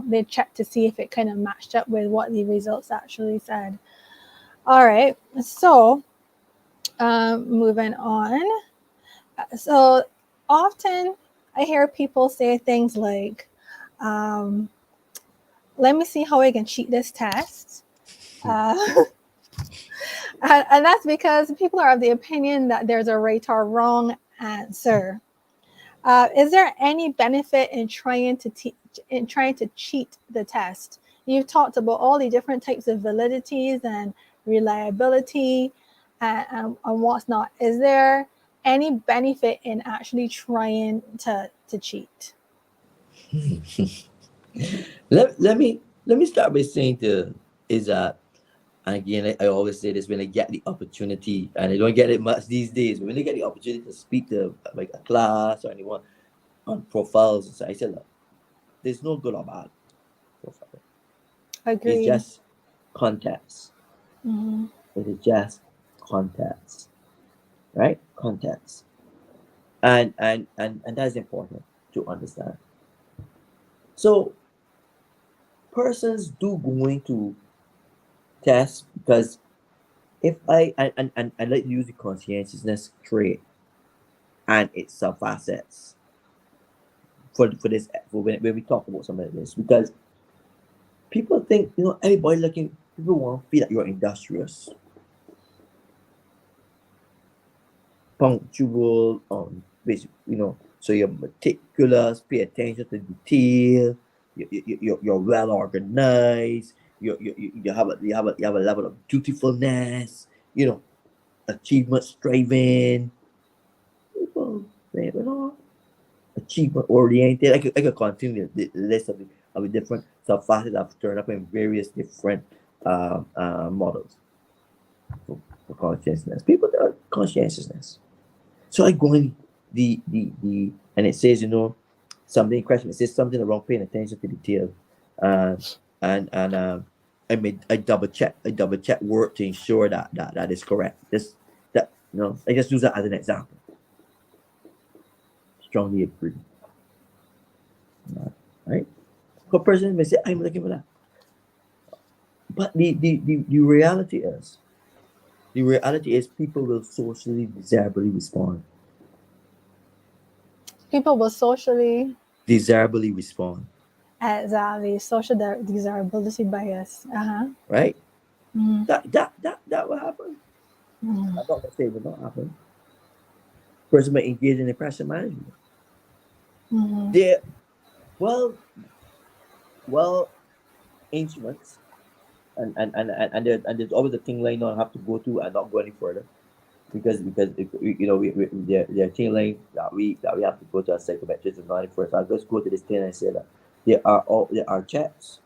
they checked to see if it kind of matched up with what the results actually said. All right, so moving on. So often I hear people say things like, um, "Let me see how I can cheat this test." Uh, and that's because people are of the opinion that there's a right or wrong answer. Is there any benefit in trying to teach in trying to cheat the test? You've talked about all the different types of validities and reliability and what's not. Is there any benefit in actually trying to cheat? let me start by saying is that, and again, I always say this when I get the opportunity, and I don't get it much these days, but when I get the opportunity to speak to like a class or anyone on profiles, so I said, look, there's no good or bad profile. It's Agreed. just context. Mm-hmm. It is just context, right? Context, and that's important to understand. So persons do going to test because if I like to use the conscientiousness trait and its subfacets for this for when we talk about some of this, because people think, everybody looking, people want to feel that you're industrious, punctual, basic, so you're meticulous, pay attention to detail, you're well organized, you have a level of dutifulness, achievement striving. People say, achievement oriented. I could continue the list of the different subfacets that have turned up in various different models for consciousness. People that are conscientiousness. So I go in the and it says, something question. It says something around paying attention to detail. Uh, and I double check word to ensure that is correct. I just use that as an example. Strongly agree. Right? A person may say, I'm looking for that. But the reality is people will socially desirably respond. People will socially Desirably respond. exactly social desirability bias. Uh-huh. Right? Mm-hmm. That will happen. Mm-hmm. I'm not gonna say it will not happen. Person may engage in impression management. Mm-hmm. They're well instruments, and there's always a thing line I have to go to and not go any further because they're thing line that we have to go to a psychometrics and not any further. So I'll just go to this thing and say that there are checks,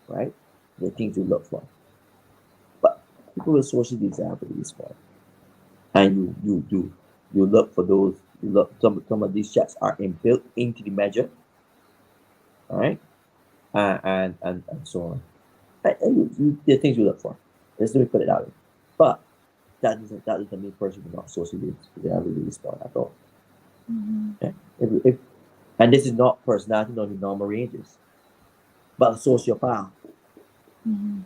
right? There are things you look for, but people will socially desirably respond, and you look for those. You look some of these checks are inbuilt into the measure, all right, and so on. There are things you look for. Let's let me put it out. But that doesn't mean person will not socially desirably respond at all. Mm-hmm. Okay? And this is not personality nor the normal ranges, but a sociopath Mm-hmm.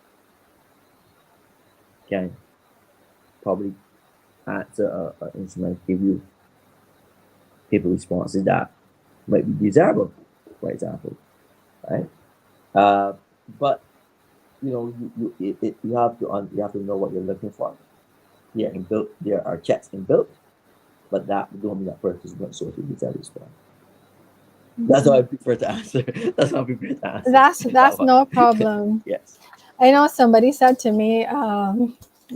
can probably answer an instrument, give you people responses that might be desirable, for example, right? But you have to know what you're looking for. There are checks inbuilt, but that don't mean that person is not socially desirable respond. That's how I prefer to answer. That's how I prefer to answer that That's one. no problem. Yes. I know somebody said to me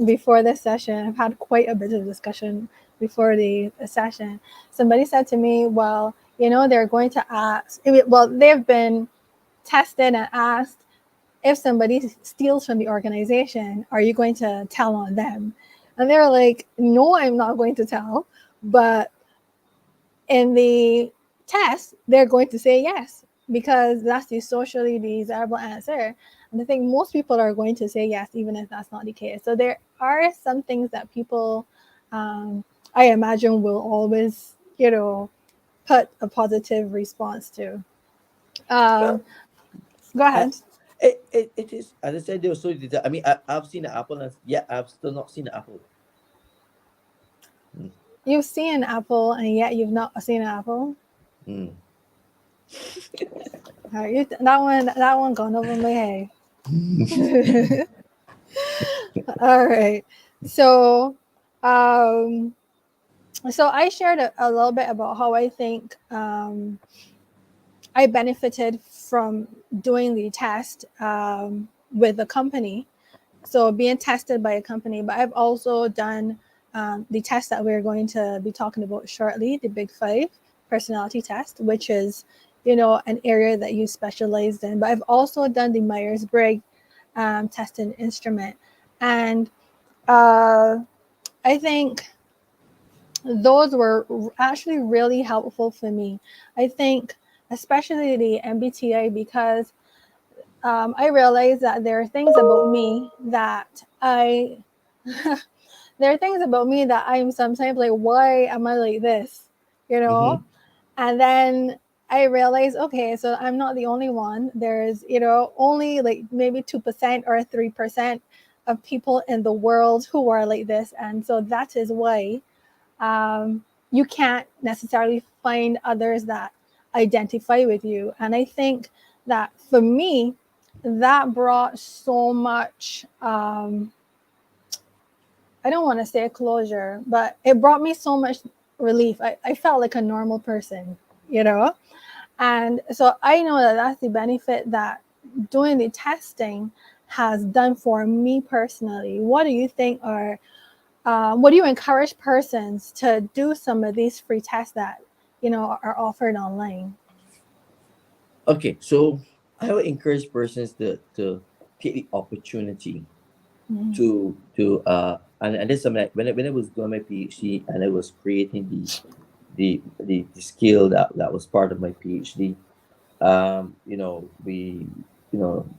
before this session, I've had quite a bit of discussion before the session. Somebody said to me, well, they're going to ask, well, they've been tested and asked if somebody steals from the organization, are you going to tell on them? And they're like, no, I'm not going to tell. But in the test, they're going to say yes because that's the socially desirable answer. And I think most people are going to say yes, even if that's not the case. So there are some things that people, I imagine, will always, put a positive response to. Well, Um, Go I, ahead. it is, as I said, they were so detailed. I mean, I've seen the apple, and yet I've still not seen the apple. Mm. You've seen an apple and yet you've not seen an apple. Mm. That one gone over my head. All right. So, um, So I shared a little bit about how I think I benefited from doing the test with a company. So being tested by a company, but I've also done the test that we're going to be talking about shortly, the Big Five personality test, which is, an area that you specialized in. But I've also done the Myers-Briggs testing instrument. And uh, I think those were actually really helpful for me. I think, especially the MBTI, because I realized that there are things about me that there are things about me that I'm sometimes like, why am I like this? You Mm-hmm. know? And then I realized, okay, so I'm not the only one. There's, only like maybe 2% or 3% of people in the world who are like this. And so that is why you can't necessarily find others that identify with you. And I think that for me, that brought so much, I don't want to say a closure, but it brought me so much relief. I felt like a normal person, you know? And so I know that that's the benefit that doing the testing has done for me personally. What do you think are what do you encourage persons to do some of these free tests that are offered online? Okay, so I would encourage persons to take the opportunity Mm-hmm. and this is something like when I was doing my PhD and I was creating the skill that was part of my PhD. We you know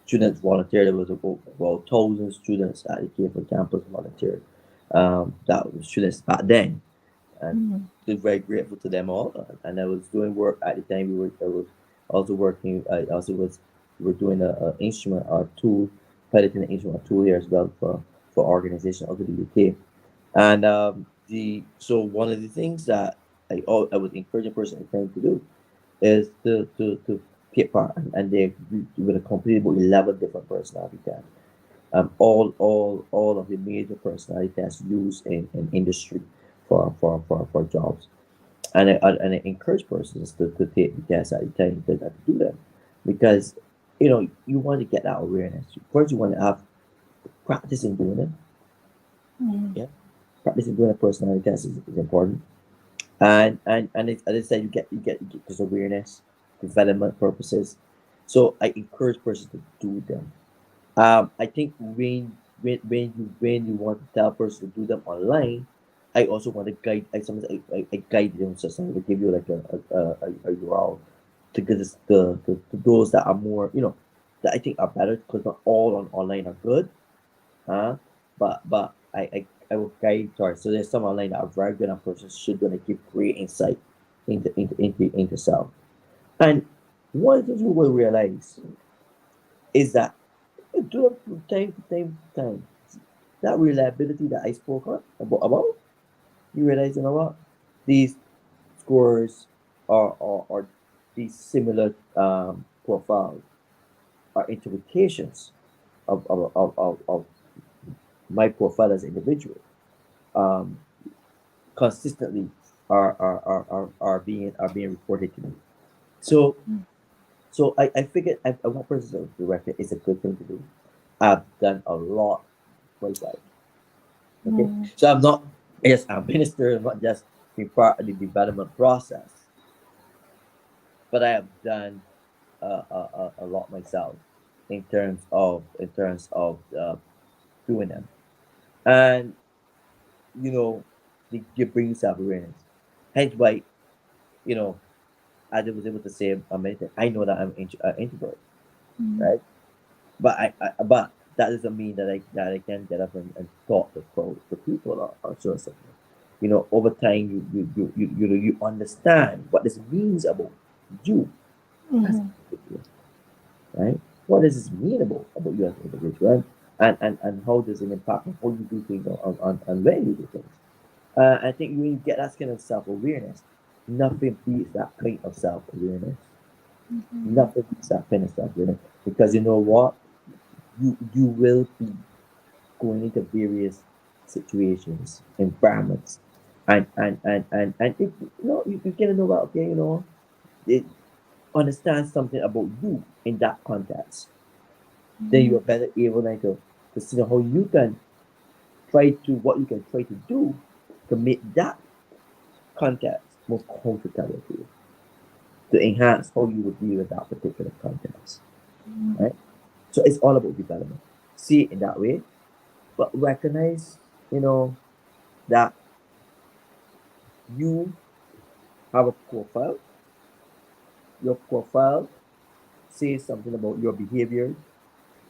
students volunteered. There was about 1,000 students at the Cape campus volunteered. That was students back then, and Mm-hmm. we're very grateful to them all. And I was doing work at the time. I was also working. I also was we were doing a instrument or tool, piloting an instrument tool here as well for organization out of the UK. And the so one of the things that I would encourage a person at the time to do is to take part, and they with a complete about 11 different personality tests. All of the major personality tests used in industry for jobs. And I encourage persons to take the test at the time to do them, because you want to get that awareness. First, you want to have practice in doing it. Mm-hmm. Yeah, practice in doing a personality test is important. And as I said, you get this awareness, development purposes. So I encourage persons to do them. I think when you want to tell person to do them online, I also want to guide. I guide them. So I will give you like a URL to get this to those that are more that I think are better, because not all on online are good. But I will guide towards. So there's some online that are very good and persons should gonna give great insight into self. And one of the things we will realize is that do it from time to time to time. That reliability that I spoke about, you realize, what? These scores are these similar profiles are interpretations of my profile as an individual. Um, Consistently are being reported to me. So I figured I want persons to record is a good thing to do. I've done a lot myself. Okay, Mm-hmm. so I'm not, yes, I'm minister, I'm not just being part of the development process, but I have done a lot myself in terms of doing them, and they bring self awareness. Hence why you know I was able to say a minute. I know that I'm introvert, right? But that doesn't mean that I can get up and talk to people or so something. Over time you understand what this means about you as an Mm-hmm. individual, right? What does this mean about you as an individual, and how does it impact on how you do things on when you do things. I think when you get that kind of self awareness, nothing beats that kind of self awareness. Nothing beats that kind of self awareness, because you know what, you will be going into various situations, environments, And if you can know about, okay, it, understand something about you in that context, then you Mhm. are better able then to see how you can try to what you can try to do to make that context more comfortable to you, to enhance how you would deal with that particular context, right? So it's all about development. See it in that way, but recognize, that you have a profile. Your profile says something about your behavior.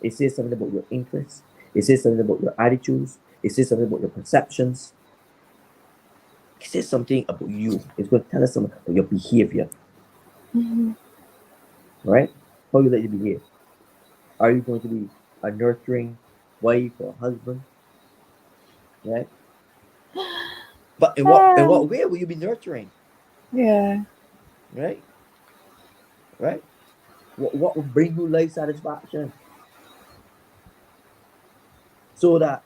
It says something about your interests. It says something about your attitudes. It says something about your perceptions. It says something about you. It's going to tell us something about your behavior, Mhm. right? How you like to behave. Are you going to be a nurturing wife or husband, right? But in what way will you be nurturing, Yeah. right? Right? What will bring you life satisfaction? So that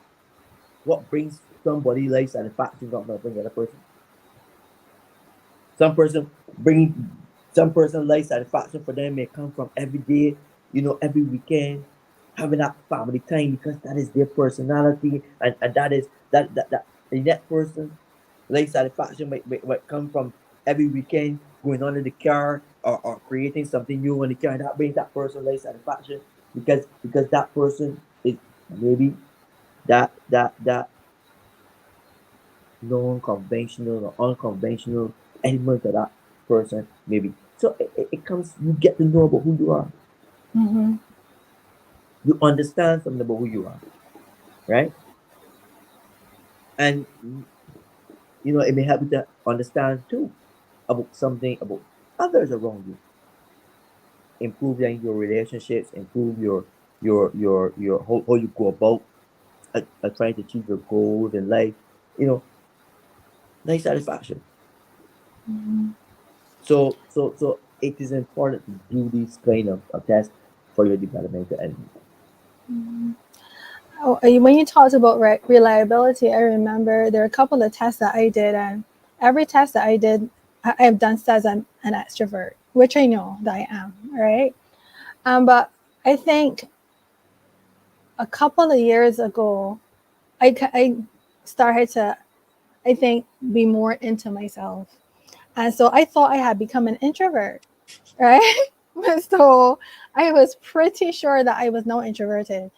what brings somebody life satisfaction not going to bring the other person. Some person bring some person life satisfaction for them may come from every day, every weekend, having that family time because that is their personality, and that is that and that person life satisfaction might come from every weekend going on in the car, or creating something new in the car. That brings that person life satisfaction because that person is maybe that non-conventional or unconventional element of that person, maybe. So it comes, you get to know about who you are. Mhm. You understand something about who you are, right? And it may help you to understand too about something about others around you. Improve your relationships, improve your how you go about trying to achieve your goals in life. You know, nice satisfaction. Mhm. So it is important to do this kind of test for your developmental element. Mhm. Oh, when you talked about reliability, I remember there are a couple of tests that I did, and every test that I did, I've done says I'm an extrovert, which I know that I am, right? But I think a couple of years ago, I started to, I think, be more into myself. And so I thought I had become an introvert, right? So I was pretty sure that I was not introverted.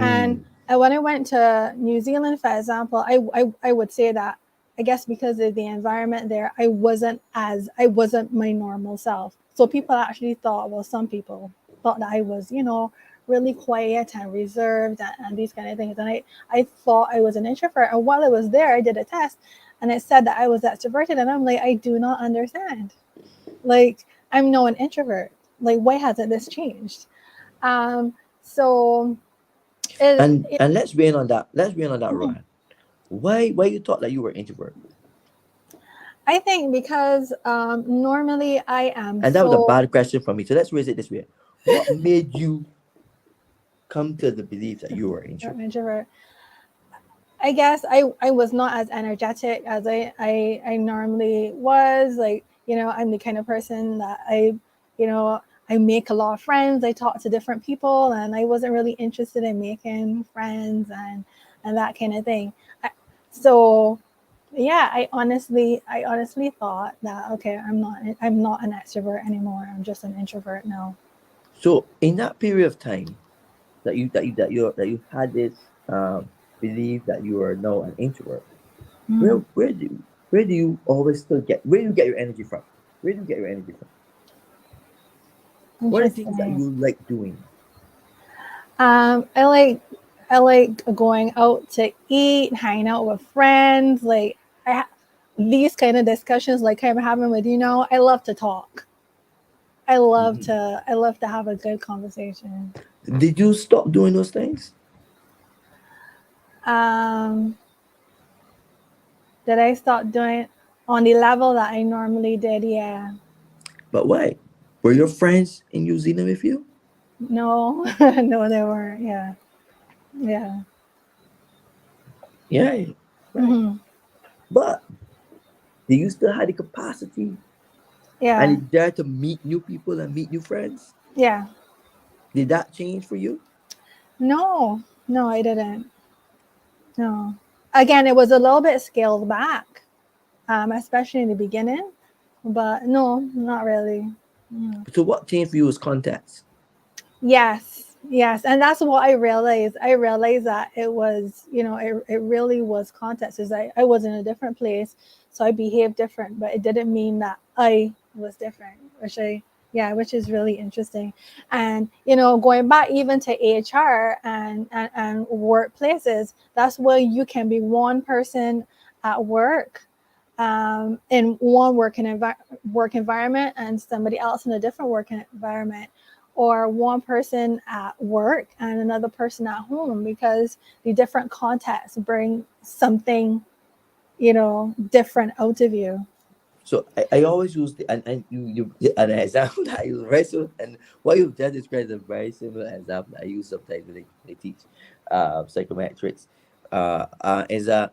And Mm. when I went to New Zealand, for example, I would say that I guess because of the environment there, I wasn't my normal self. So people actually thought, well, some people thought that I was, really quiet and reserved and these kind of things. And I thought I was an introvert. And while I was there, I did a test and it said that I was extroverted. And I'm like, I do not understand. Like, I'm no an introvert. Like, why hasn't this changed? Um, so it And let's be in on that. Let's be in on that, mhm. Rohan. Why you thought that you were introvert? I think because normally I am And that was a so bad question for me. So let's raise it this way. What made you come to the belief that you were introvert? introvert. I guess I was not as energetic as I normally was. Like, I'm the kind of person that you know, I make a lot of friends. I talk to different people, and I wasn't really interested in making friends and that kind of thing. So yeah, I honestly thought that okay, I'm not an extrovert anymore. I'm just an introvert now. So in that period of time that you had this belief that you are now an introvert, where Mm, where do you, where do you always still get where do you get your energy from? Where do you get your energy from? What are the things that interesting. you like doing? I like going out to eat, hanging out with friends. Like these kind of discussions, like I'm having with you now. I love to talk. Mhm. I love to have a good conversation. Did you stop doing those things? Um, did I start doing on the level that I normally did? Yeah. But why? Were your friends in New Zealand with you? No, no, they weren't. Yeah, yeah. Yeah, right. Hmm. But Do you still have the capacity and Yeah. you dare to meet new people and meet new friends? Yeah. Did that change for you? No, no, I didn't. No. Again, it was a little bit scaled back, especially in the beginning. But no, not really. Mm. So what changed for you was context. Yes, yes. And that's what I realized. I realized that it was, it really was context. Is I was in a different place, so I behaved different, but it didn't mean that I was different, yeah, which is really interesting. And, going back even to HR and workplaces, that's where you can be one person at work, in one work environment, and somebody else in a different work environment, or one person at work and another person at home, because the different contexts bring something, different out of you. So I always use and you an example that I use very soon, and what you've just described is a very similar example that I use sometimes when they teach psychometrics. Is that,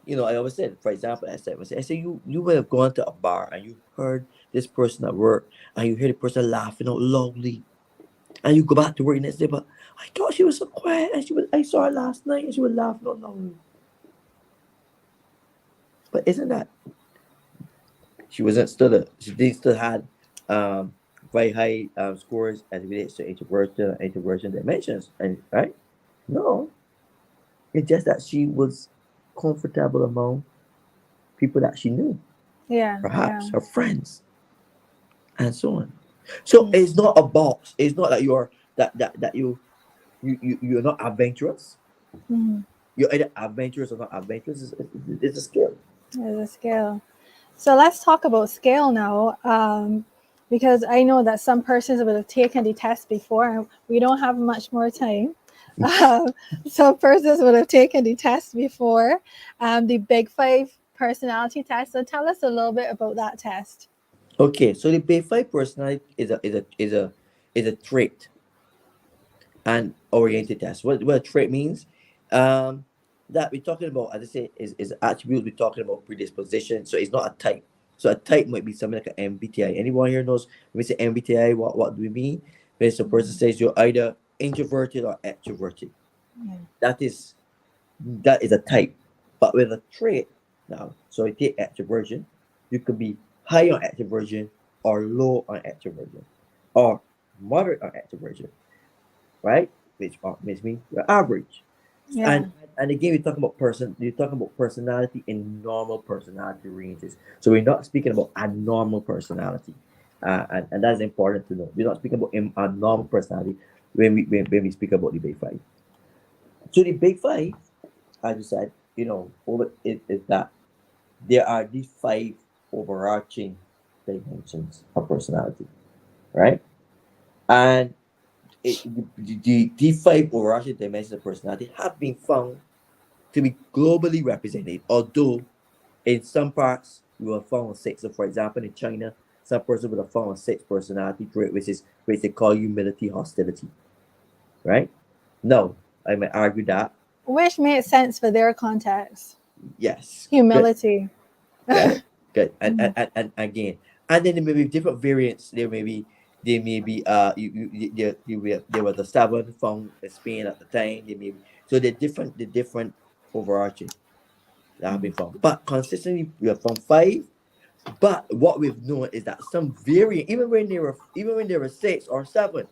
I always said, for example, I said you would have gone to a bar and you heard this person at work and you hear the person laughing out loudly, and you go back to work the next day, but I thought she was so quiet and I saw her last night and she was laughing out loudly. But isn't that she did still had um very high scores as it relates to introversion dimensions, and right? No, it's just that she was comfortable among people that she knew, Yeah, yeah. perhaps her friends, and so on. So Mm. it's not a box. It's not that you're that you're not adventurous. Mhm. You're either adventurous or not adventurous. It's a skill. There's a scale. So let's talk about scale now, because I know that some persons would have taken the test before, and we don't have much more time. Um, some persons would have taken the test before, the Big Five personality test. So tell us a little bit about that test. Okay, so the Bay 5 personality is a trait and oriented test. What a trait means, um, that we're talking about, as I say, is attributes. We're talking about predisposition, so it's not a type. So a type might be something like an MBTI. Anyone here knows when we say MBTI, what do we mean? When a person says you're either introverted or extroverted, Yeah. that is that is a type. But with a trait now, so you take extroversion, you could be high on extroversion or low on extroversion, or moderate on extroversion, right? Which means you're average. Yeah. And again, you're talking about personality in normal personality ranges. So we're not speaking about abnormal personality, and that's important to know. We're not speaking about abnormal personality when we speak about the big five. So the big five, as you said, over it is that there are these five overarching dimensions of personality, right? And the five overarching dimensions of personality have been found to be globally represented, although in some parts we will found a six. So, for example, in China, some person would have found a six personality trait, which they call humility hostility, right? No, I might argue that Which made sense for their context. yes, good, Humility. good, good, Mhm. and again, and then there may be different variants. There may be there was a seven found in Spain at the time. There may be, so they're different overarching that have been found. But consistently, we have found five. But what we've known is that some variant, even when there were six or seven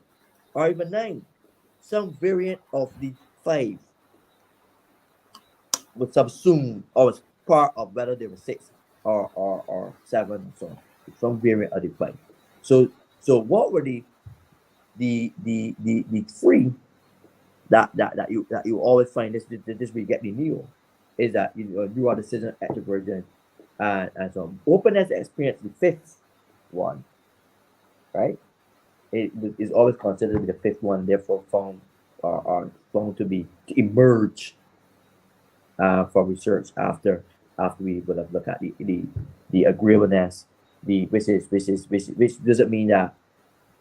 or even nine, some variant of the five was subsumed or was part of whether there were six or seven and so on. Some variant of the five. So what were the three that you always find this we get the new is that you are decision extroversion and so on. Openness experience the fifth one, right? Is always considered to be the fifth one, therefore found are found to emerge for research after we would have looked at the agreeableness, the which doesn't mean that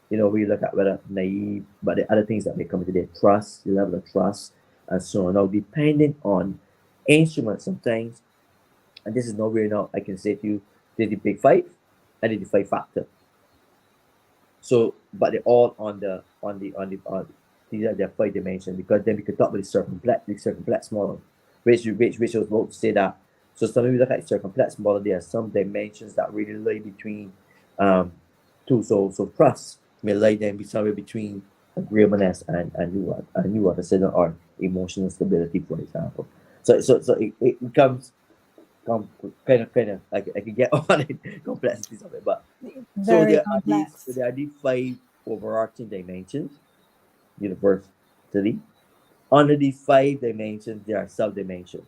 we look at whether naive, but the other things that may come into their trust, the level of trust, and so on. Now, depending on instruments, sometimes, and this is nowhere now, I can say to you, There's the big five, and then the five factor. So, but they're all on these are their five dimensions, because then we could talk about the circumplex model, which was about to say that. So, some of you look at the circumplex model, there are some dimensions that really lie between two. So trust may lie then be somewhere between agreeableness and new understanding, or emotional stability, for example. So it becomes kind of I can get on it, complexities of it, but so Very complex. there are these five overarching dimensions universally. Under these five dimensions, there are sub-dimensions.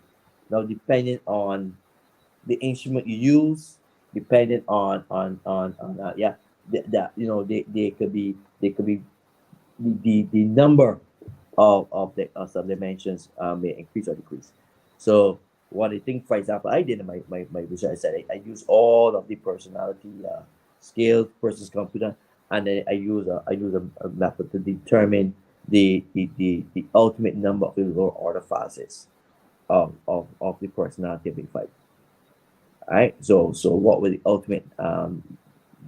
Now, depending on the instrument you use, depending on yeah, that they could be the number of the sub-dimensions may increase or decrease. So what I think, for example, I did in my research, I said I use all of the personality scale versus computer, and then I use a method to determine the ultimate number of the lower order facets of the personality of the five. All right. So what was the ultimate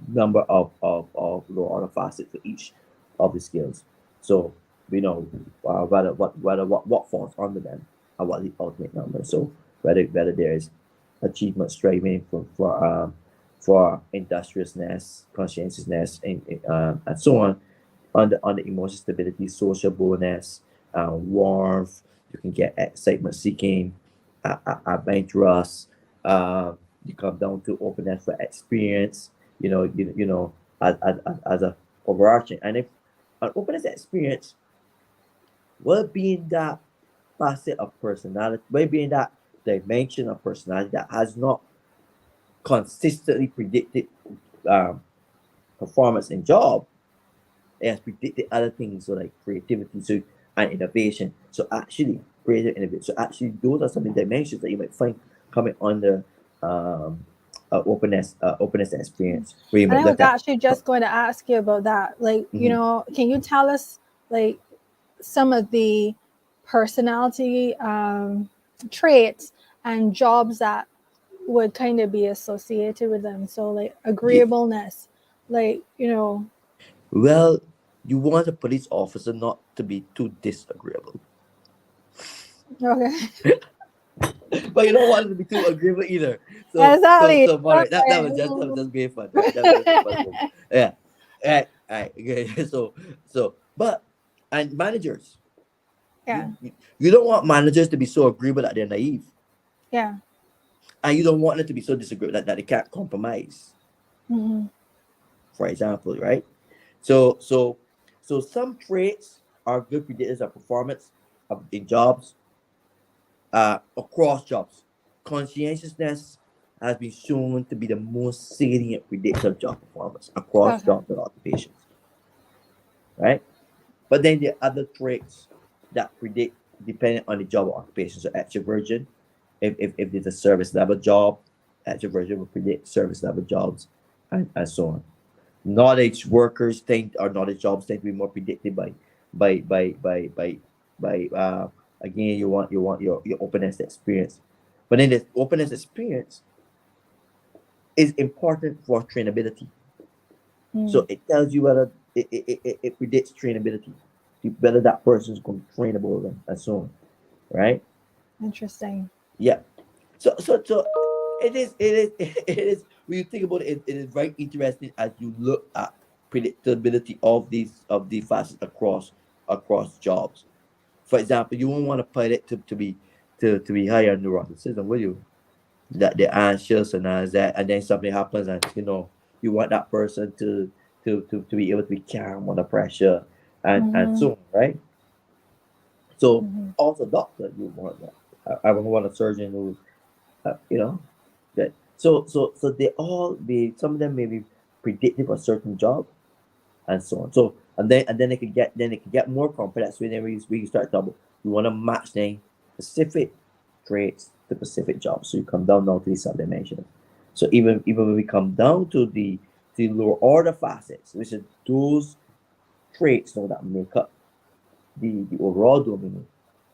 number of lower order facets for each of the skills? So we know what falls under them and what the ultimate number. So whether there is achievement striving for industriousness, conscientiousness, and so on. On the emotional stability, sociableness, warmth. You can get excitement seeking, adventurous. You come down to openness for experience. As a overarching, and if an openness experience will be in that facet of personality, will be in that dimension of personality that has not consistently predicted um, performance in job. It has predicted other things, so like creativity, and innovation. So actually, creative innovation. So actually, those are some of the dimensions that you might find coming under openness experience, where you And might I was look at. actually just going to ask you about that. Like, Mhm. can you tell us like some of the personality traits and jobs that would kind of be associated with them? So like Yeah. agreeableness, like, Well, you want a police officer not to be too disagreeable, okay. but you don't want him to be too agreeable either. Exactly. Moderate. That was just being fun, right? That was just being fun. Yeah. Right. Okay. But and managers, Yeah. you don't want managers to be so agreeable that they're naive, Yeah. and you don't want them to be so disagreeable that they can't compromise. Hmm. For example, right? So so so some traits are good predictors of performance in jobs, across jobs. Conscientiousness has been shown to be the most salient predictor of job performance across Okay. jobs and occupations, right? But then there are other traits that predict depending on the job or occupation. So extroversion, if it's a service level job, extroversion will predict service level jobs, and so on. Knowledge workers tend or knowledge jobs tend to be more predicted by by by by by again, you want your openness experience. But then this openness experience is important for trainability. Mm. So it tells you whether it predicts trainability, whether that person is going to be trainable and so on, right? Interesting. Yeah. So it is it is when you think about it, it is very interesting as you look at predictability of the facets across jobs. For example, you won't want a pilot to be higher in neuroticism, will you? That they're anxious and as that, and then something happens, and you want that person to be able to be calm under pressure, and Hmm. so on, right? So Hmm. also doctor, you want that. I would want a surgeon who you know that. So they all be some of them may be predictive of certain job and so on. So and then it can get more complex when we start talking. We want to match then specific traits to specific jobs. So you come down now to these subdimensions. So even when we come down to the lower order facets, which is those traits now that make up the overall domain,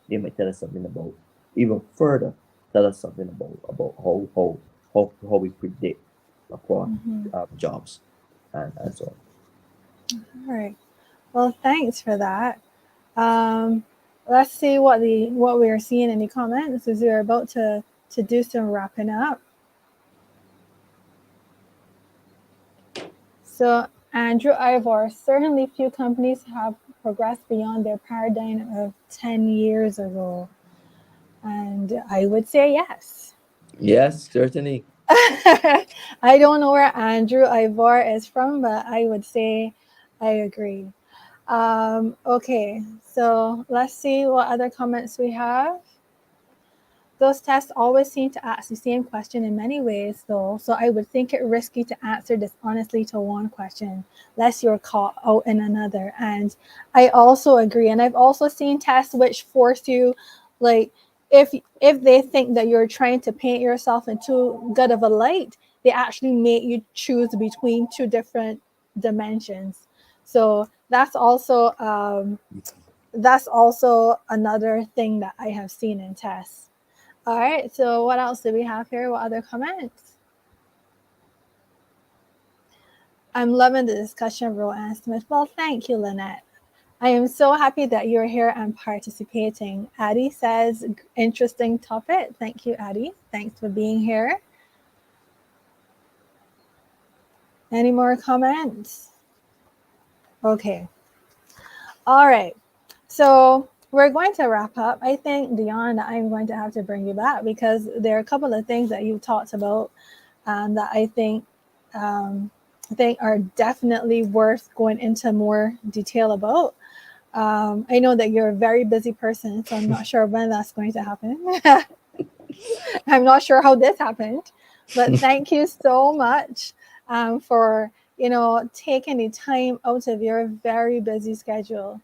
they might tell us something about even further tell us something about how we predict. for Mhm. jobs and so on. All right. Well, thanks for that. Um, let's see what we are seeing in the comments as we're about to do some wrapping up. So Andrew Ivor, certainly few companies have progressed beyond their paradigm of 10 years ago. And I would say yes. Yes, certainly. I don't know where Andrew Ivor is from, but I would say I agree. Okay, so let's see what other comments we have. Those tests always seem to ask the same question in many ways, though, so I would think it risky to answer dishonestly to one question, lest you're caught out in another. And I also agree. And I've also seen tests which force you, like, if they think that you're trying to paint yourself in too good of a light, they actually make you choose between two different dimensions. So that's also another thing that I have seen in tests. All right, so what else do we have here? What other comments? I'm loving the discussion, Roanne Smith. Well, thank you, Lynette. I am so happy that you're here and participating. Addie says, interesting topic. Thank you, Addie. Thanks for being here. Any more comments? Okay. All right. So we're going to wrap up. I think, Dion, that I'm going to have to bring you back because there are a couple of things that you talked about that I think are definitely worth going into more detail about. I know that you're a very busy person, so I'm not sure when that's going to happen. I'm not sure how this happened, but thank you so much for taking the time out of your very busy schedule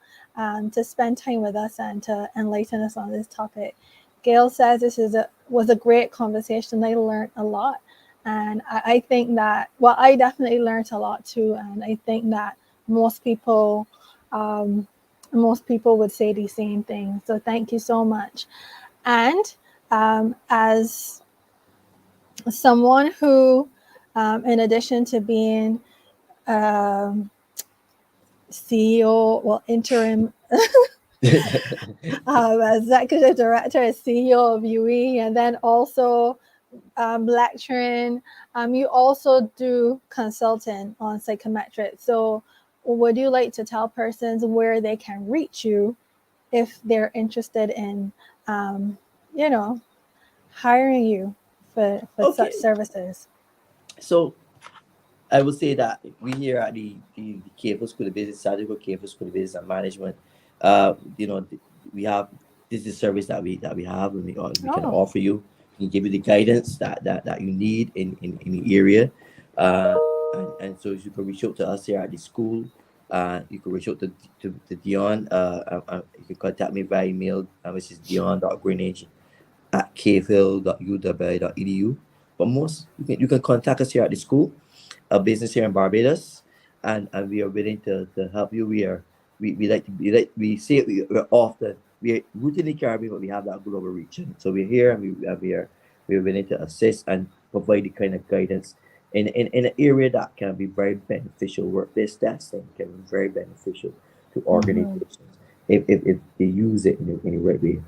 to spend time with us and to enlighten us on this topic. Gail says this was a great conversation. I learned a lot, and I think that I definitely learned a lot too, and I think that most people. Most people would say the same thing. So thank you so much. And as someone who, in addition to being um, CEO, interim executive director and CEO of UE, and then also lecturing, you also do consulting on psychometrics. So would you like to tell persons where they can reach you if they're interested in, um, you know, hiring you for such Okay, services? so I would say that we here at the Campus School of Business, Saturday Campus School of Business and Management, we have this is a service that we have, and we can Oh, offer you. We can give you the guidance that you need in the area, and so you can reach out to us here at the school. You can reach out to Dion. You can contact me via email, which is dion.greenidge@kfil.uw. But most you can contact us here at the school, a business here in Barbados, and we are willing to help you. We like to be like we say we're often we're rooted in the Caribbean, but we have that global reach. And so we're here and we're willing to assist and provide the kind of guidance in an area that can be very beneficial. Workplace testing can be very beneficial to mm-hmm. organizations if they use it in the right way.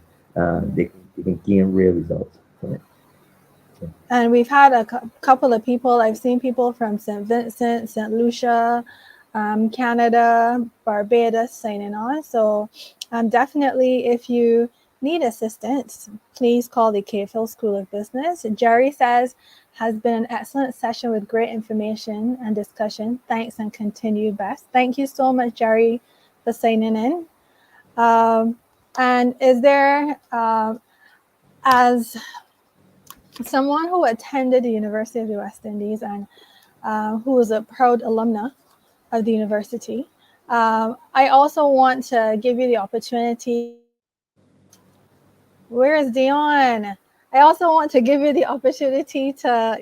They can gain real results from it. So, And we've had a couple of people. I've seen people from St. Vincent, St. Lucia, Canada, Barbados signing on. So definitely, if you need assistance, please call the KFIL School of Business. Jerry says, has been an excellent session with great information and discussion. Thanks and continued best. Thank you so much, Jerry, for signing in. And is there, as someone who attended the University of the West Indies and who was a proud alumna of the university, I also want to give you the opportunity. Where is Dion? I also want to give you the opportunity to,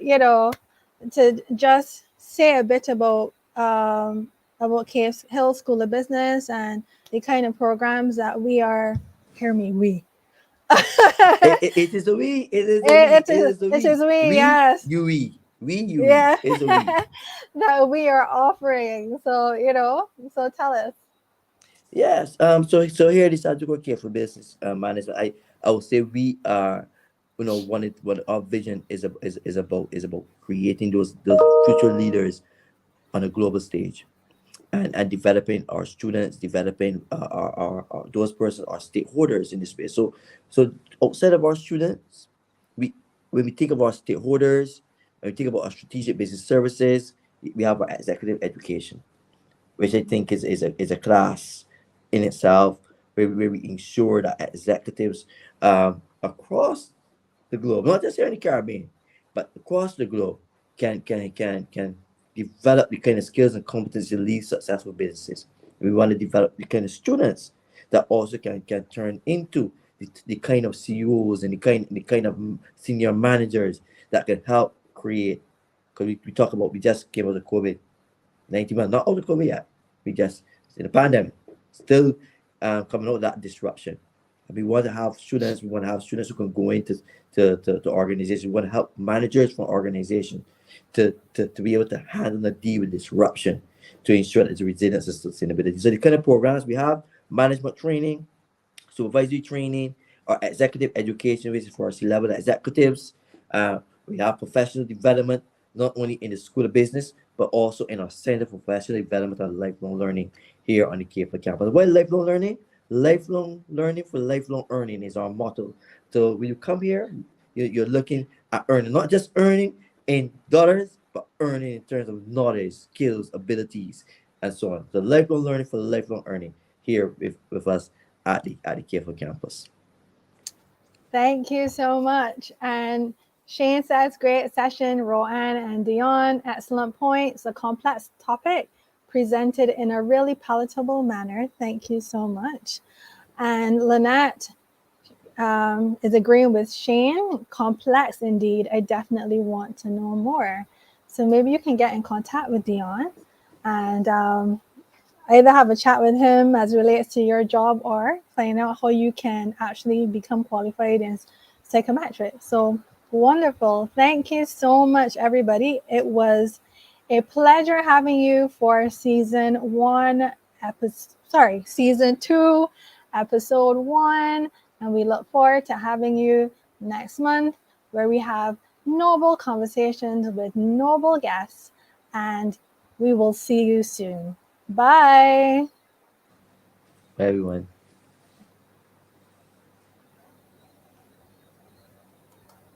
to just say a bit about KF Hill School of Business and the kind of programs that we are. Hear me, we. it is a we. It is a we. It is a It we. is we, We yes. you we. We Yeah, use is a we. that we are offering. So, so tell us. Yes. So here this Ajiko care for business management. I would say we are, what our vision is about creating those future leaders on a global stage, and developing our students, developing our those persons, our stakeholders in this space. So outside of our students, we when we think of our stakeholders, when we think about our strategic business services, we have our executive education, which I think is a class in itself, where we ensure that executives across the globe, not just here in the Caribbean, but across the globe, can develop the kind of skills and competence to lead successful businesses. We want to develop the kind of students that also can turn into the kind of CEOs and the kind of senior managers that can help create. Because we talk about, we just came out of COVID-19, well, not out of COVID yet. We just in the pandemic, still coming out of that disruption. And we want to have students. We want to have students who can go into to organizations. We want to help managers from organizations to be able to handle and deal with disruption, to ensure that there's resilience and sustainability. So the kind of programs we have: management training, supervisory training, or executive education, which is for our C-level executives. We have professional development, not only in the School of Business, but also in our Center for Professional Development and Lifelong Learning here on the Cape campus. What is lifelong learning? Lifelong learning for lifelong earning is our motto. So when you come here, you're looking at earning, not just earning in dollars, but earning in terms of knowledge, skills, abilities, and so on. So lifelong learning for lifelong earning here with us at the Cape campus. Thank you so much. And Shane says, great session. Roanne and Dion, excellent points. A complex topic presented in a really palatable manner. Thank you so much. And Lynette is agreeing with Shane. Complex indeed. I definitely want to know more. So maybe you can get in contact with Dion and either have a chat with him as relates to your job or find out how you can actually become qualified in psychometrics. So wonderful. Thank you so much, everybody. It was a pleasure having you for season 2, episode 1. And we look forward to having you next month, where we have noble conversations with noble guests. And we will see you soon. Bye. Everyone.